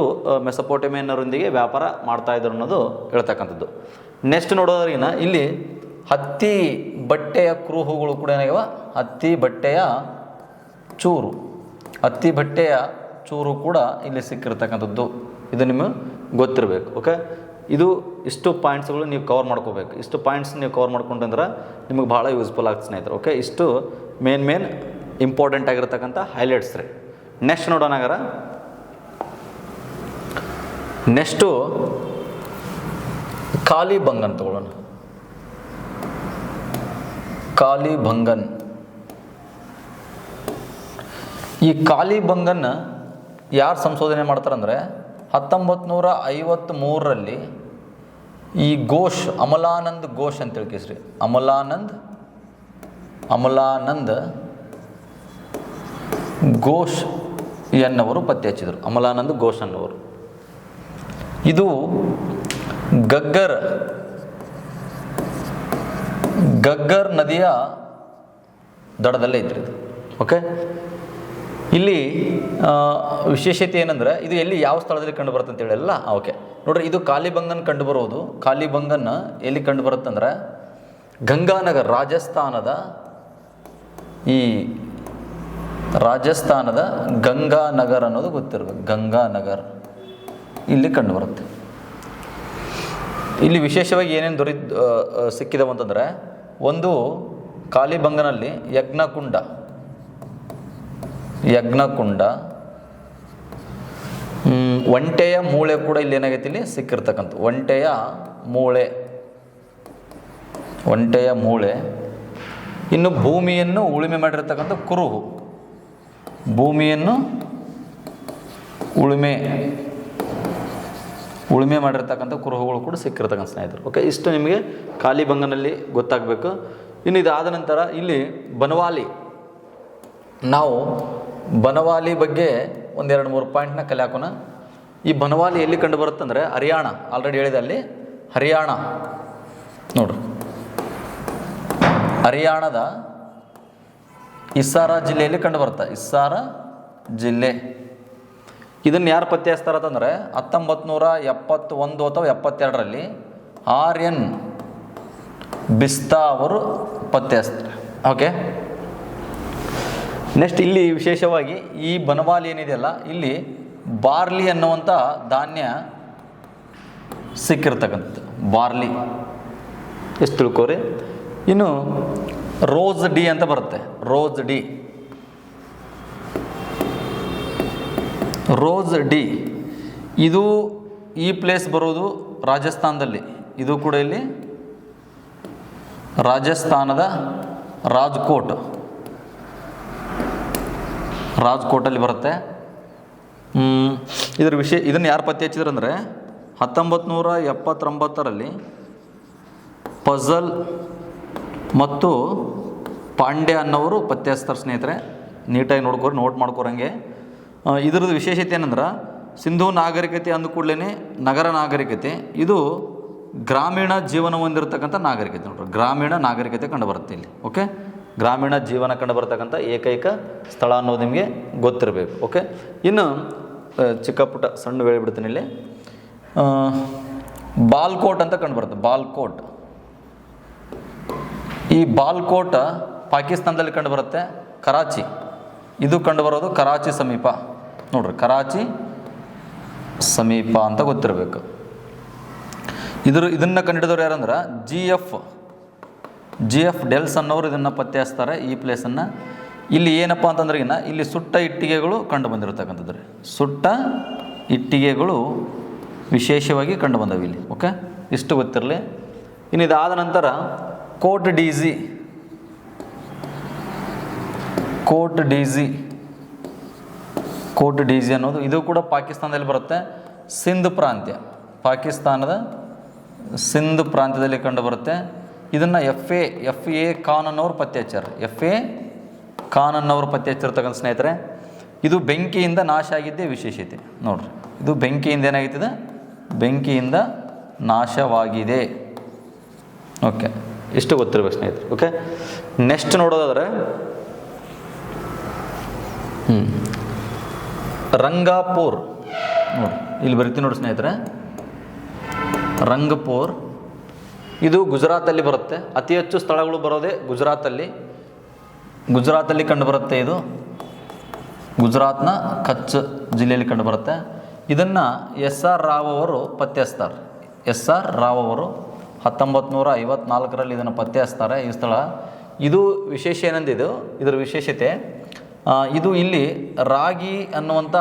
ಮೆಸೊಪೊಟೇಮಿಯನ್ನರೊಂದಿಗೆ ವ್ಯಾಪಾರ ಮಾಡ್ತಾ ಇದ್ರು ಅನ್ನೋದು ಹೇಳ್ತಕ್ಕಂಥದ್ದು. ನೆಕ್ಸ್ಟ್ ನೋಡೋದ್ರಿಗಿನ ಇಲ್ಲಿ ಹತ್ತಿ ಬಟ್ಟೆಯ ಕ್ರೂಹುಗಳು ಕೂಡ ಏನಾಗ್ಯಾವ, ಹತ್ತಿ ಬಟ್ಟೆಯ ಚೂರು ಕೂಡ ಇಲ್ಲಿ ಸಿಕ್ಕಿರ್ತಕ್ಕಂಥದ್ದು. ಇದು ನಿಮಗೆ ಗೊತ್ತಿರಬೇಕು. ಓಕೆ, ಇಷ್ಟು ಪಾಯಿಂಟ್ಸ್ಗಳು ನೀವು ಕವರ್ ಮಾಡ್ಕೋಬೇಕು. ಇಷ್ಟು ಪಾಯಿಂಟ್ಸ್ ನೀವು ಕವರ್ ಮಾಡ್ಕೊಂಡ್ರೆ ನಿಮಗೆ ಭಾಳ ಯೂಸ್ಫುಲ್ ಆಗ್ತದೆ ಸ್ನೇಹಿತರೆ. ಓಕೆ, ಇಷ್ಟು ಮೇನ್ ಇಂಪಾರ್ಟೆಂಟ್ ಆಗಿರ್ತಕ್ಕಂಥ ಹೈಲೈಟ್ಸ್ ರೀ. ನೆಕ್ಸ್ಟ್ ನೋಡೋಣಾಗಾರ, ನೆಕ್ಸ್ಟು ಕಾಲಿಬಂಗನ್ ತಗೊಳ್ಳೋಣ. ಕಾಲಿಬಂಗನ್, ಈ ಕಾಲಿಬಂಗನ್ ಯಾರು ಸಂಶೋಧನೆ ಮಾಡ್ತಾರಂದರೆ 1953ರಲ್ಲಿ ಈ ಘೋಷ್ ಅಮಲಾನಂದ್ ಘೋಷ್ ಅಂತೇಳಿ ಕೇಸ್ರಿ, ಅಮಲಾನಂದ್ ಘೋಷ್ ಎನ್ನವರು ಪತ್ತೆ ಹಚ್ಚಿದರು. ಅಮಲಾನಂದ್ ಘೋಷ್ ಅನ್ನವರು. ಇದು ಗಗ್ಗರ್ ನದಿಯ ದಡದಲ್ಲೇ ಇದ್ರಿ ಇದು. ಓಕೆ, ಇಲ್ಲಿ ವಿಶೇಷತೆ ಏನಂದ್ರೆ ಇದು ಎಲ್ಲಿ ಯಾವ ಸ್ಥಳದಲ್ಲಿ ಕಂಡು ಬರುತ್ತೆ ಅಂತೇಳಿ ಅಲ್ಲ. ಓಕೆ ನೋಡ್ರಿ, ಇದು ಕಾಲಿಬಂಗನ್ ಕಂಡು ಬರೋದು. ಕಾಲಿಬಂಗನ್ ಎಲ್ಲಿ ಕಂಡು ಬರುತ್ತಂದ್ರೆ ಗಂಗಾನಗರ್, ರಾಜಸ್ಥಾನದ ಗಂಗಾನಗರ್ ಅನ್ನೋದು ಗೊತ್ತಿರಬೇಕು. ಗಂಗಾನಗರ್ ಇಲ್ಲಿ ಕಂಡು ಬರುತ್ತೆ. ಇಲ್ಲಿ ವಿಶೇಷವಾಗಿ ಏನೇನು ಸಿಕ್ಕಿದವು ಅಂತಂದರೆ, ಒಂದು ಕಾಲಿಬಂಗನಲ್ಲಿ ಯಜ್ಞಕುಂಡ, ಒಂಟೆಯ ಮೂಳೆ ಕೂಡ ಇಲ್ಲಿ ಏನಾಗೈತಿ, ಇಲ್ಲಿ ಸಿಕ್ಕಿರ್ತಕ್ಕಂಥ ಒಂಟೆಯ ಮೂಳೆ. ಇನ್ನು ಭೂಮಿಯನ್ನು ಉಳುಮೆ ಮಾಡಿರ್ತಕ್ಕಂಥ ಕುರುಹು, ಭೂಮಿಯನ್ನು ಉಳುಮೆ ಮಾಡಿರ್ತಕ್ಕಂಥ ಕುರುಹುಗಳು ಕೂಡ ಸಿಕ್ಕಿರ್ತಕ್ಕಂಥ ಸ್ನೇಹಿತರು. ಓಕೆ, ಇಷ್ಟು ನಿಮಗೆ ಕಾಲಿಬಂಗನಲ್ಲಿ ಗೊತ್ತಾಗಬೇಕು. ಇನ್ನು ಇದಾದ ನಂತರ ಇಲ್ಲಿ ಬನವಾಲಿ, ನಾವು ಬನವಾಲಿ ಬಗ್ಗೆ ಒಂದೆರಡು ಮೂರು ಪಾಯಿಂಟ್ನ ಕಲೆ ಹಾಕೋಣ. ಈ ಬನವಾಲಿ ಎಲ್ಲಿ ಕಂಡು ಬರುತ್ತಂದರೆ ಹರಿಯಾಣ, ಆಲ್ರೆಡಿ ಹೇಳಿದೆ ಅಲ್ಲಿ ಹರಿಯಾಣ ನೋಡ್ರಿ, ಹರಿಯಾಣದ ಹಿಸಾರ ಜಿಲ್ಲೆಯಲ್ಲಿ ಕಂಡು ಬರುತ್ತೆ. ಹಿಸಾರ ಜಿಲ್ಲೆ. ಇದನ್ನು ಯಾರು ಪತ್ತೆ ಹಚ್ತಾರೆ ಅಂತಂದರೆ 1971 ಅಥವಾ 72ರಲ್ಲಿ ಆರ್ಯನ್ ಬಿಸ್ತಾ ಅವರು ಪತ್ತೆ ಹಚ್ತಾರೆ. ಓಕೆ, ನೆಕ್ಸ್ಟ್ ಇಲ್ಲಿ ವಿಶೇಷವಾಗಿ ಈ ಬನವಾಲಿ ಏನಿದೆಯಲ್ಲ, ಇಲ್ಲಿ ಬಾರ್ಲಿ ಅನ್ನುವಂಥ ಧಾನ್ಯ ಸಿಕ್ಕಿರ್ತಕ್ಕಂಥದ್ದು. ಬಾರ್ಲಿ ಎಷ್ಟು ತಿಳ್ಕೋರಿ. ಇನ್ನು ರೋಸ್ ಡಿ ಅಂತ ಬರುತ್ತೆ. ರೋಸ್ ಡಿ ಇದು ಈ ಪ್ಲೇಸ್ ಬರೋದು ರಾಜಸ್ಥಾನದಲ್ಲಿ. ಇದು ಕೂಡ ಇಲ್ಲಿ ರಾಜಸ್ಥಾನದ ರಾಜ್ಕೋಟಲ್ಲಿ ಬರುತ್ತೆ. ಇದರ ವಿಷಯ, ಇದನ್ನು ಯಾರು ಪತ್ತೆ ಹಚ್ಚಿದ್ರು ಅಂದರೆ 1979ರಲ್ಲಿ ಫಜಲ್ ಮತ್ತು ಪಾಂಡ್ಯ ಅನ್ನೋರು ಪತ್ತೆ ಹಚ್ತಾರೆ ಸ್ನೇಹಿತರೆ. ನೀಟಾಗಿ ನೋಟ್ ಮಾಡ್ಕೋರಂಗೆ. ಇದರದ್ದು ವಿಶೇಷತೆ ಏನಂದ್ರೆ, ಸಿಂಧೂ ನಾಗರಿಕತೆ ಅಂದ ಕೂಡಲೇ ನಗರ ನಾಗರಿಕತೆ, ಇದು ಗ್ರಾಮೀಣ ಜೀವನ ಹೊಂದಿರತಕ್ಕಂಥ ನಾಗರಿಕತೆ. ನೋಡ್ರಿ, ಗ್ರಾಮೀಣ ನಾಗರಿಕತೆ ಕಂಡು ಬರುತ್ತೆ ಇಲ್ಲಿ. ಓಕೆ, ಗ್ರಾಮೀಣ ಜೀವನ ಕಂಡು ಬರ್ತಕ್ಕಂಥ ಏಕೈಕ ಸ್ಥಳ ಅನ್ನೋದು ನಿಮಗೆ ಗೊತ್ತಿರಬೇಕು. ಓಕೆ, ಇನ್ನು ಚಿಕ್ಕ ಪುಟ್ಟ ಸಣ್ಣ ಹೇಳಿಬಿಡ್ತೀನಿ ಇಲ್ಲಿ. ಬಾಲ್ಕೋಟ್ ಅಂತ ಕಂಡು ಬರುತ್ತೆ. ಈ ಬಾಲ್ಕೋಟ್ ಪಾಕಿಸ್ತಾನದಲ್ಲಿ ಕಂಡು ಬರುತ್ತೆ. ಕರಾಚಿ, ಇದು ಕಂಡು ಬರೋದು ಕರಾಚಿ ಸಮೀಪ. ನೋಡ್ರಿ, ಕರಾಚಿ ಸಮೀಪ ಅಂತ ಗೊತ್ತಿರಬೇಕು. ಇದನ್ನು ಕಂಡುಹಿಡಿದವ್ರು ಯಾರಂದ್ರೆ ಜಿ ಎಫ್ ಡೆಲ್ಸ್ ಅನ್ನೋರು ಇದನ್ನು ಪತ್ತೆ ಹಚ್ತಾರೆ ಈ ಪ್ಲೇಸನ್ನು. ಇಲ್ಲಿ ಏನಪ್ಪ ಅಂತಂದ್ರೆ, ಇಲ್ಲಿ ಸುಟ್ಟ ಇಟ್ಟಿಗೆಗಳು ಕಂಡು ಬಂದಿರತಕ್ಕಂಥದ್ದು ರೀ. ಸುಟ್ಟ ಇಟ್ಟಿಗೆಗಳು ವಿಶೇಷವಾಗಿ ಕಂಡು ಬಂದವು ಇಲ್ಲಿ. ಓಕೆ, ಇಷ್ಟು ಗೊತ್ತಿರಲಿ. ಇನ್ನು ಇದಾದ ನಂತರ ಕೋಟ್ ಡಿಜಿ ಅನ್ನೋದು, ಇದು ಕೂಡ ಪಾಕಿಸ್ತಾನದಲ್ಲಿ ಬರುತ್ತೆ. ಪಾಕಿಸ್ತಾನದ ಸಿಂಧ್ ಪ್ರಾಂತ್ಯದಲ್ಲಿ ಕಂಡು ಬರುತ್ತೆ. ಇದನ್ನು ಎಫ್ ಎ ಖಾನ್ ಅನ್ನೋರು ಪತ್ತೆ ಹಚ್ಚಾರೆ. ಪತ್ತೆ ಹಚ್ಚಿರ್ತಕ್ಕಂಥ ಸ್ನೇಹಿತರೆ, ಇದು ಬೆಂಕಿಯಿಂದ ನಾಶ ಆಗಿದ್ದೇ ವಿಶೇಷತೆ. ನೋಡ್ರಿ, ಇದು ಬೆಂಕಿಯಿಂದ ಏನಾಗಿತ್ತದೆ, ಬೆಂಕಿಯಿಂದ ನಾಶವಾಗಿದೆ. ಓಕೆ, ಇಷ್ಟು ಗೊತ್ತಿರ್ಬೇಕು ಸ್ನೇಹಿತರೆ. ಓಕೆ, ನೆಕ್ಸ್ಟ್ ನೋಡೋದಾದರೆ ರಂಗಾಪುರ್. ನೋಡಿ, ಇಲ್ಲಿ ಬರ್ತೀನಿ ನೋಡಿ ಸ್ನೇಹಿತರೆ, ರಂಗಪುರ್ ಇದು ಗುಜರಾತಲ್ಲಿ ಬರುತ್ತೆ. ಅತಿ ಹೆಚ್ಚು ಸ್ಥಳಗಳು ಬರೋದೇ ಗುಜರಾತಲ್ಲಿ ಕಂಡು ಬರುತ್ತೆ. ಇದು ಗುಜರಾತ್ನ ಕಚ್ ಜಿಲ್ಲೆಯಲ್ಲಿ ಕಂಡು ಬರುತ್ತೆ. ಇದನ್ನು SR ರಾವ್ ಅವರು ಪತ್ತೆ ಹಚ್ತಾರೆ. SR ರಾವ್ ಅವರು 1954ರಲ್ಲಿ ಇದನ್ನು ಪತ್ತೆ ಹಚ್ತಾರೆ ಈ ಸ್ಥಳ. ಇದು ವಿಶೇಷ ಏನಂದಿದು, ಇದರ ವಿಶೇಷತೆ, ಇದು ಇಲ್ಲಿ ರಾಗಿ ಅನ್ನುವಂಥ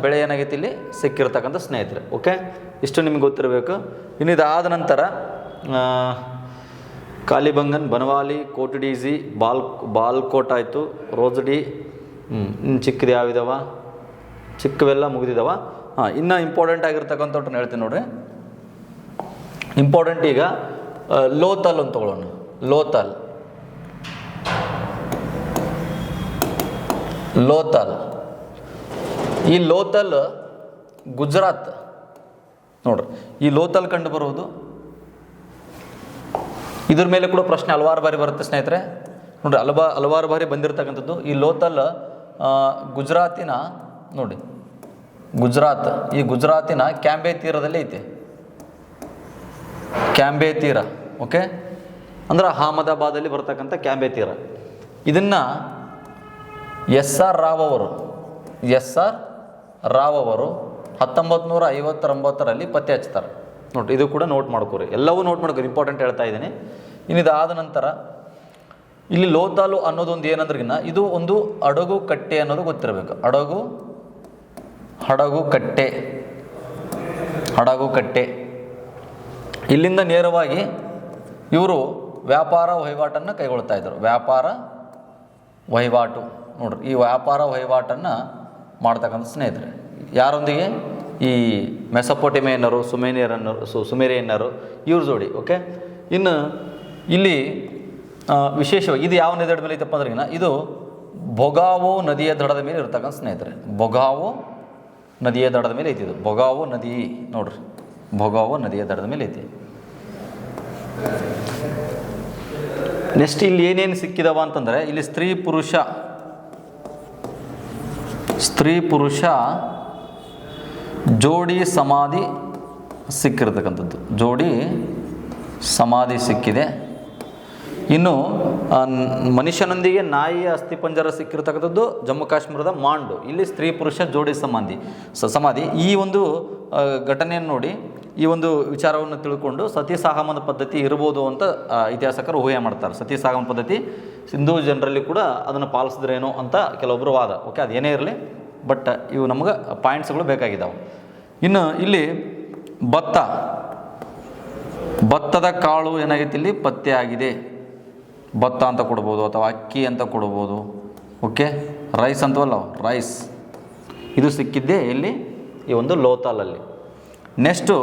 ಬೆಳೆ ಏನಾಗೈತಿ ಇಲ್ಲಿ ಸಿಕ್ಕಿರ್ತಕ್ಕಂಥ ಸ್ನೇಹಿತರೆ. ಓಕೆ, ಇಷ್ಟು ನಿಮ್ಗೆ ಗೊತ್ತಿರಬೇಕು. ಇನ್ನು ಇದಾದ ನಂತರ ಕಾಲಿಬಂಗನ್, ಬನವಾಲಿ, ಕೋಟಡಿಜಿ, ಬಾಲ್ಕೋಟ್ ಆಯಿತು, ರೋಸ್ ಡಿ. ಇನ್ನು ಚಿಕ್ಕದು ಯಾವಿದಾವ, ಚಿಕ್ಕವೆಲ್ಲ ಮುಗಿದಿದ್ದಾವ. ಇನ್ನು ಇಂಪಾರ್ಟೆಂಟ್ ಆಗಿರ್ತಕ್ಕಂಥವ್ರನ್ನ ಹೇಳ್ತೀನಿ ನೋಡ್ರಿ. ಇಂಪಾರ್ಟೆಂಟ್ ಈಗ ಲೋಥಲ್ ಅಂತ ತಗೊಳ್ಳೋಣ. ಲೋಥಲ್ ಈ ಲೋಥಲ್ ಗುಜರಾತ್ ನೋಡ್ರಿ. ಈ ಲೋಥಲ್ ಕಂಡು ಬರುವುದು. ಇದ್ರ ಮೇಲೆ ಕೂಡ ಪ್ರಶ್ನೆ ಹಲವಾರು ಬಾರಿ ಬರುತ್ತೆ ಸ್ನೇಹಿತರೆ ನೋಡ್ರಿ. ಹಲವಾರು ಬಾರಿ ಬಂದಿರತಕ್ಕಂಥದ್ದು. ಈ ಲೋಥಲ್ ಗುಜರಾತಿನ ನೋಡಿ, ಈ ಗುಜರಾತಿನ ಕ್ಯಾಂಬೆ ತೀರದಲ್ಲಿ ಐತೆ. ಕ್ಯಾಂಬೆ ತೀರ, ಓಕೆ, ಅಂದ್ರೆ ಅಹಮದಾಬಾದಲ್ಲಿ ಬರ್ತಕ್ಕಂಥ ಕ್ಯಾಂಬೆ ತೀರ. ಇದನ್ನು ಎಸ್ ಆರ್ ರಾವ್ ಅವರು 1959 ಪತ್ತೆ ಹಚ್ತಾರೆ ನೋಡ್ರಿ. ಇದು ಕೂಡ ನೋಟ್ ಮಾಡ್ಕೋರಿ, ಎಲ್ಲವೂ ನೋಟ್ ಮಾಡ್ಕೋರಿ, ಇಂಪಾರ್ಟೆಂಟ್ ಹೇಳ್ತಾ ಇದ್ದೀನಿ. ಇನ್ನಿದಾದ ನಂತರ ಇಲ್ಲಿ ಲೋಥಾಲು ಅನ್ನೋದೊಂದು ಏನಂದ್ರಿಗಿನ್ನ ಇದು ಒಂದು ಹಡಗು ಕಟ್ಟೆ ಅನ್ನೋದು ಗೊತ್ತಿರಬೇಕು. ಹಡಗು ಕಟ್ಟೆ. ಇಲ್ಲಿಂದ ನೇರವಾಗಿ ಇವರು ವ್ಯಾಪಾರ ವಹಿವಾಟನ್ನು ಕೈಗೊಳ್ತಾ ಇದ್ದರು. ವ್ಯಾಪಾರ ವಹಿವಾಟು ನೋಡ್ರಿ. ಈ ವ್ಯಾಪಾರ ವಹಿವಾಟನ್ನು ಮಾಡ್ತಕ್ಕಂಥ ಸ್ನೇಹಿತರೆ ಯಾರೊಂದಿಗೆ? ಈ ಮೆಸೊಪೊಟೇಮಿಯನ್ನರು, ಸುಮೇರಿಯನ್ನರು ಇವ್ರ ಜೋಡಿ. ಓಕೆ, ಇನ್ನು ಇಲ್ಲಿ ವಿಶೇಷವಾಗಿ ಇದು ಯಾವ ನದಿಯ ದಡದ ಮೇಲೆ ಐತಪ್ಪ ಅಂದ್ರಿಗಿನ ಇದು ಬೊಗಾವೋ ನದಿಯ ದಡದ ಮೇಲೆ ಇರ್ತಕ್ಕಂಥ ಸ್ನೇಹಿತರೆ. ಬೊಗಾವೋ ನದಿಯ ದಡದ ಮೇಲೆ ಐತಿ. ಇದು ಬೊಗಾವೋ ನದಿ ನೋಡ್ರಿ. ಬೊಗಾವೋ ನದಿಯ ದಡದ ಮೇಲೆ ಐತಿ. ನೆಕ್ಸ್ಟ್ ಇಲ್ಲಿ ಏನೇನು ಸಿಕ್ಕಿದವ ಅಂತಂದರೆ ಇಲ್ಲಿ ಸ್ತ್ರೀ ಪುರುಷ ಜೋಡಿ ಸಮಾಧಿ ಸಿಕ್ಕಿರ್ತಕ್ಕಂಥದ್ದು. ಜೋಡಿ ಸಮಾಧಿ ಸಿಕ್ಕಿದೆ. ಇನ್ನು ಮನುಷ್ಯನೊಂದಿಗೆ ನಾಯಿಯ ಅಸ್ಥಿಪಂಜರ ಸಿಕ್ಕಿರ್ತಕ್ಕಂಥದ್ದು ಜಮ್ಮು ಕಾಶ್ಮೀರದ ಮಾಂಡು. ಇಲ್ಲಿ ಸ್ತ್ರೀ ಪುರುಷ ಜೋಡಿ ಸಮಾಧಿ. ಈ ಒಂದು ಘಟನೆಯನ್ನು ನೋಡಿ, ಈ ಒಂದು ವಿಚಾರವನ್ನು ತಿಳ್ಕೊಂಡು ಸತಿ ಸಹಗಮನ ಪದ್ಧತಿ ಇರ್ಬೋದು ಅಂತ ಇತಿಹಾಸಕರು ಊಹೆ ಮಾಡ್ತಾರೆ. ಸತಿ ಸಹಗಮನ ಪದ್ಧತಿ ಹಿಂದೂ ಜನರಲ್ಲಿ ಕೂಡ ಅದನ್ನು ಪಾಲಿಸಿದ್ರೇನೋ ಅಂತ ಕೆಲವೊಬ್ಬರು ವಾದ. ಓಕೆ, ಅದೇನೇ ಇರಲಿ, ಬಟ್ ಇವು ನಮ್ಗೆ ಪಾಯಿಂಟ್ಸ್ಗಳು ಬೇಕಾಗಿದ್ದಾವೆ. ಇನ್ನು ಇಲ್ಲಿ ಭತ್ತದ ಕಾಳು ಏನಾಗೈತಿ ಇಲ್ಲಿ ಪತ್ತೆ ಆಗಿದೆ. ಭತ್ತ ಅಂತ ಕೊಡ್ಬೋದು ಅಥವಾ ಅಕ್ಕಿ ಅಂತ ಕೊಡ್ಬೋದು. ಓಕೆ, ರೈಸ್ ಅಂತವಲ್ಲ, ರೈಸ್ ಇದು ಸಿಕ್ಕಿದ್ದೆ ಇಲ್ಲಿ ಈ ಒಂದು ಲೋಥಾಲಲ್ಲಿ. ನೆಕ್ಸ್ಟು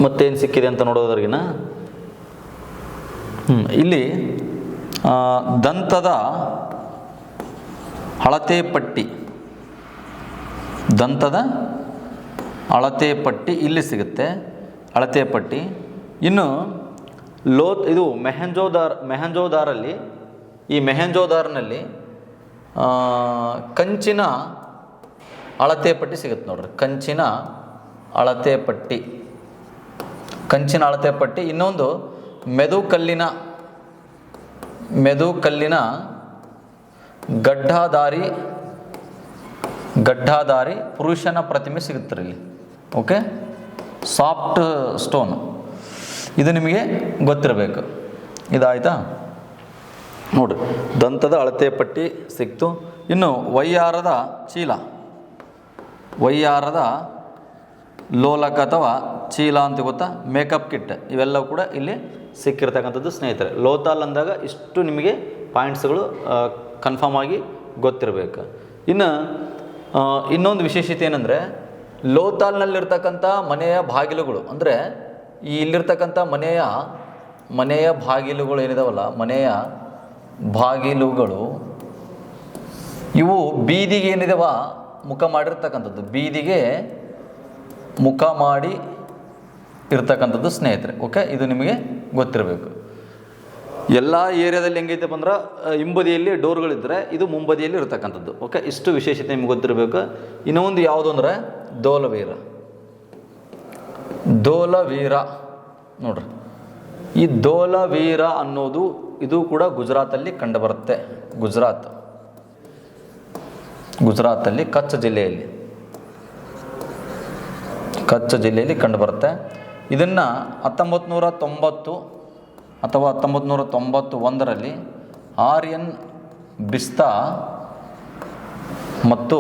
ಮತ್ತೇನು ಸಿಕ್ಕಿದೆ ಅಂತ ನೋಡೋದ್ರಿಗಿನ ಇಲ್ಲಿ ದಂತದ ಅಳತೆ ಪಟ್ಟಿ ಇಲ್ಲಿ ಸಿಗುತ್ತೆ. ಅಳತೆ ಪಟ್ಟಿ. ಇನ್ನು ಇದು ಮೆಹಂಜೋದಾರಲ್ಲಿ, ಈ ಮೆಹಂಜೋದಾರ್ನಲ್ಲಿ ಕಂಚಿನ ಅಳತೆ ಪಟ್ಟಿ ಸಿಗುತ್ತೆ ನೋಡ್ರಿ. ಕಂಚಿನ ಅಳತೆ ಪಟ್ಟಿ. ಇನ್ನೊಂದು ಮೆದುಕಲ್ಲಿನ ಗಡ್ಡಾಧಾರಿ ಪುರುಷನ ಪ್ರತಿಮೆ ಸಿಗುತ್ತೆ ಇಲ್ಲಿ. Okay, soft stone. ಇದು ನಿಮಗೆ ಗೊತ್ತಿರಬೇಕು. ಇದಾಯ್ತಾ ನೋಡ್ರಿ. ದಂತದ ಅಳತೆ ಪಟ್ಟಿ ಸಿಕ್ತು. ಇನ್ನು ವಯ್ಯಾರದ ಲೋಲಕ ಅಥವಾ ಚೀಲ ಅಂತ ಗೊತ್ತಾ, ಮೇಕಪ್ ಕಿಟ್, ಇವೆಲ್ಲವೂ ಕೂಡ ಇಲ್ಲಿ ಸಿಕ್ಕಿರ್ತಕ್ಕಂಥದ್ದು ಸ್ನೇಹಿತರೆ. ಲೋಥಾಲ್ ಅಂದಾಗ ಇಷ್ಟು ನಿಮಗೆ ಪಾಯಿಂಟ್ಸ್ಗಳು ಕನ್ಫರ್ಮ್ ಆಗಿ ಗೊತ್ತಿರಬೇಕು. ಇನ್ನು ಇನ್ನೊಂದು ವಿಶೇಷತೆ ಏನಂದರೆ ಲೋಥಾಲ್ನಲ್ಲಿರ್ತಕ್ಕಂಥ ಮನೆಯ ಬಾಗಿಲುಗಳು, ಅಂದರೆ ಈ ಇಲ್ಲಿರ್ತಕ್ಕಂಥ ಮನೆಯ ಬಾಗಿಲುಗಳು ಏನಿದಾವಲ್ಲ, ಮನೆಯ ಬಾಗಿಲುಗಳು ಇವು ಬೀದಿಗೆ ಏನಿದಾವ ಮುಖ ಮಾಡಿರ್ತಕ್ಕಂಥದ್ದು. ಬೀದಿಗೆ ಮುಖ ಮಾಡಿ ಇರ್ತಕ್ಕಂಥದ್ದು ಸ್ನೇಹಿತರೆ. ಓಕೆ, ಇದು ನಿಮಗೆ ಗೊತ್ತಿರಬೇಕು. ಎಲ್ಲ ಏರಿಯಾದಲ್ಲಿ ಹೆಂಗೈತಪ್ಪ ಅಂದ್ರೆ ಹಿಂಬದಿಯಲ್ಲಿ ಡೋರ್ಗಳಿದ್ದರೆ ಇದು ಮುಂಬದಿಯಲ್ಲಿ ಇರ್ತಕ್ಕಂಥದ್ದು. ಓಕೆ, ಇಷ್ಟು ವಿಶೇಷತೆ ನಿಮ್ಗೆ ಗೊತ್ತಿರಬೇಕು. ಇನ್ನೊಂದು ಯಾವುದು ಅಂದರೆ ದೋಲವೀರ ನೋಡ್ರಿ. ಈ ದೋಲವೀರ ಅನ್ನೋದು ಇದು ಕೂಡ ಗುಜರಾತಲ್ಲಿ ಕಂಡುಬರುತ್ತೆ. ಗುಜರಾತಲ್ಲಿ ಕಚ್ ಜಿಲ್ಲೆಯಲ್ಲಿ ಕಂಡುಬರುತ್ತೆ. ಇದನ್ನು 1990 ಅಥವಾ 1991ರಲ್ಲಿ ಆರ್ಯನ್ ಬಿಸ್ತಾ ಮತ್ತು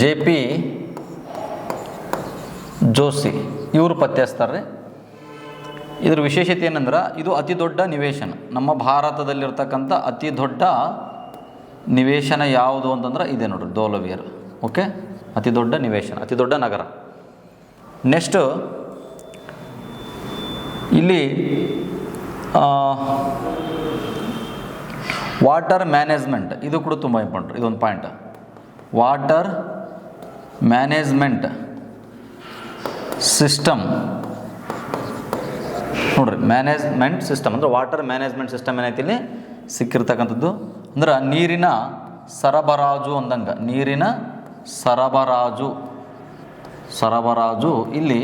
JP ಜೋಶಿ ಇವರು ಪತ್ತೆ ಹಚ್ತಾರೆ. ಇದರ ವಿಶೇಷತೆ ಏನಂದ್ರೆ ಇದು ಅತಿ ದೊಡ್ಡ ನಿವೇಶನ, ನಮ್ಮ ಭಾರತದಲ್ಲಿರ್ತಕ್ಕಂಥ ಅತಿ ದೊಡ್ಡ ನಿವೇಶನ ಯಾವುದು ಅಂತಂದ್ರೆ ಇದೆ ನೋಡ್ರಿ, ಧೋಲವೀರ್. ಓಕೆ, ಅತಿ ದೊಡ್ಡ ನಿವೇಶನ, ಅತಿ ದೊಡ್ಡ ನಗರ. ನೆಕ್ಸ್ಟು ಇಲ್ಲಿ ವಾಟರ್ ಮ್ಯಾನೇಜ್ಮೆಂಟ್, ಇದು ಕೂಡ ತುಂಬ ಇಂಪಾರ್ಟೆಂಟ್, ಇದೊಂದು ಪಾಯಿಂಟ್. ವಾಟರ್ ಮ್ಯಾನೇಜ್ಮೆಂಟ್ ಸಿಸ್ಟಮ್ ನೋಡ್ರಿ, ಮ್ಯಾನೇಜ್ಮೆಂಟ್ ಸಿಸ್ಟಮ್ ಅಂದರೆ ವಾಟರ್ ಮ್ಯಾನೇಜ್ಮೆಂಟ್ ಸಿಸ್ಟಮ್ ಏನೈತಿ ಇಲ್ಲಿ ಸಿಕ್ಕಿರ್ತಕ್ಕಂಥದ್ದು. ಅಂದ್ರೆ ನೀರಿನ ಸರಬರಾಜು ಅಂದಂಗೆ, ನೀರಿನ ಸರಬರಾಜು ಇಲ್ಲಿ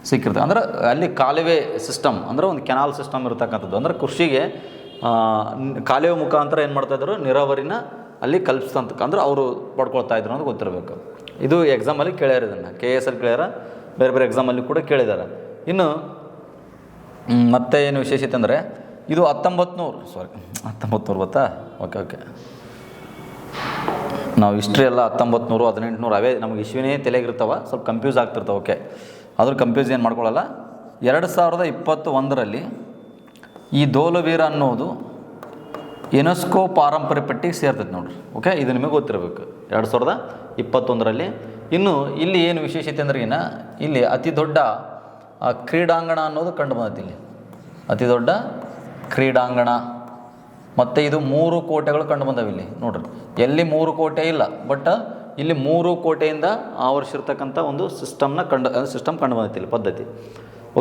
ಸಿಕ್ಕಿರ್ತದೆ. ಅಂದ್ರೆ ಅಲ್ಲಿ ಕಾಲುವೆ ಸಿಸ್ಟಮ್ ಅಂದರೆ ಒಂದು ಕೆನಾಲ್ ಸಿಸ್ಟಮ್ ಇರತಕ್ಕಂಥದ್ದು. ಅಂದರೆ ಕೃಷಿಗೆ ಕಾಲುವೆ ಮುಖಾಂತರ ಏನು ಮಾಡ್ತಾಯಿದ್ರು, ನೀರಾವರಿನ ಅಲ್ಲಿ ಕಲ್ಪಿಸ್ತಂತ ಅಂದ್ರೆ ಅವರು ಪಡ್ಕೊಳ್ತಾ ಇದ್ರು ಅನ್ನೋದು ಗೊತ್ತಿರಬೇಕು. ಇದು ಎಕ್ಸಾಮಲ್ಲಿ ಕೇಳ್ಯಾರ, ಇದನ್ನು KS ಅಲ್ಲಿ ಕೇಳ್ಯಾರ, ಬೇರೆ ಬೇರೆ ಎಕ್ಸಾಮಲ್ಲಿ ಕೂಡ ಕೇಳಿದ್ದಾರೆ. ಇನ್ನು ಮತ್ತೆ ಏನು ವಿಶೇಷತೆ ಅಂದರೆ ಇದು 1900 ಗೊತ್ತಾ? ಓಕೆ, ನಾವು ಹಿಸ್ಟ್ರಿ ಎಲ್ಲ 1900 1800 ಅವೇ ನಮಗೆ ಇಶ್ವಿನೇ ತಲೆಗಿರ್ತಾವೆ, ಸ್ವಲ್ಪ ಕನ್ಫ್ಯೂಸ್ ಆಗ್ತಿರ್ತಾವೆ. ಓಕೆ, ಆದರೂ ಕನ್ಫ್ಯೂಸ್ ಏನು ಮಾಡ್ಕೊಳ್ಳಲ್ಲ. 2021ರಲ್ಲಿ ಈ ಧೋಲವೀರ ಅನ್ನೋದು ಯುನೆಸ್ಕೋ ಪಾರಂಪರ್ಯ ಪಟ್ಟಿಗೆ ಸೇರ್ತೈತೆ ನೋಡ್ರಿ. ಓಕೆ, ಇದು ನಿಮಗೆ ಗೊತ್ತಿರಬೇಕು 2021ರಲ್ಲಿ. ಇನ್ನು ಇಲ್ಲಿ ಏನು ವಿಶೇಷತೆ ಅಂದ್ರೆ ಇಲ್ಲಿ ಅತಿ ದೊಡ್ಡ ಕ್ರೀಡಾಂಗಣ ಅನ್ನೋದು ಕಂಡು ಬಂದೈತಿ. ಇಲ್ಲಿ ಅತಿ ದೊಡ್ಡ ಕ್ರೀಡಾಂಗಣ, ಮತ್ತು ಇದು 3 ಕೋಟೆಗಳು ಕಂಡು ಬಂದವು ಇಲ್ಲಿ ನೋಡ್ರಿ. ಎಲ್ಲಿ 3 ಕೋಟೆ ಇಲ್ಲ, ಬಟ್ ಇಲ್ಲಿ 3 ಕೋಟೆಯಿಂದ ಆವರಿಸಿರ್ತಕ್ಕಂಥ ಒಂದು ಸಿಸ್ಟಮ್ ಕಂಡು ಬಂದೈತಿ ಇಲ್ಲಿ ಪದ್ಧತಿ.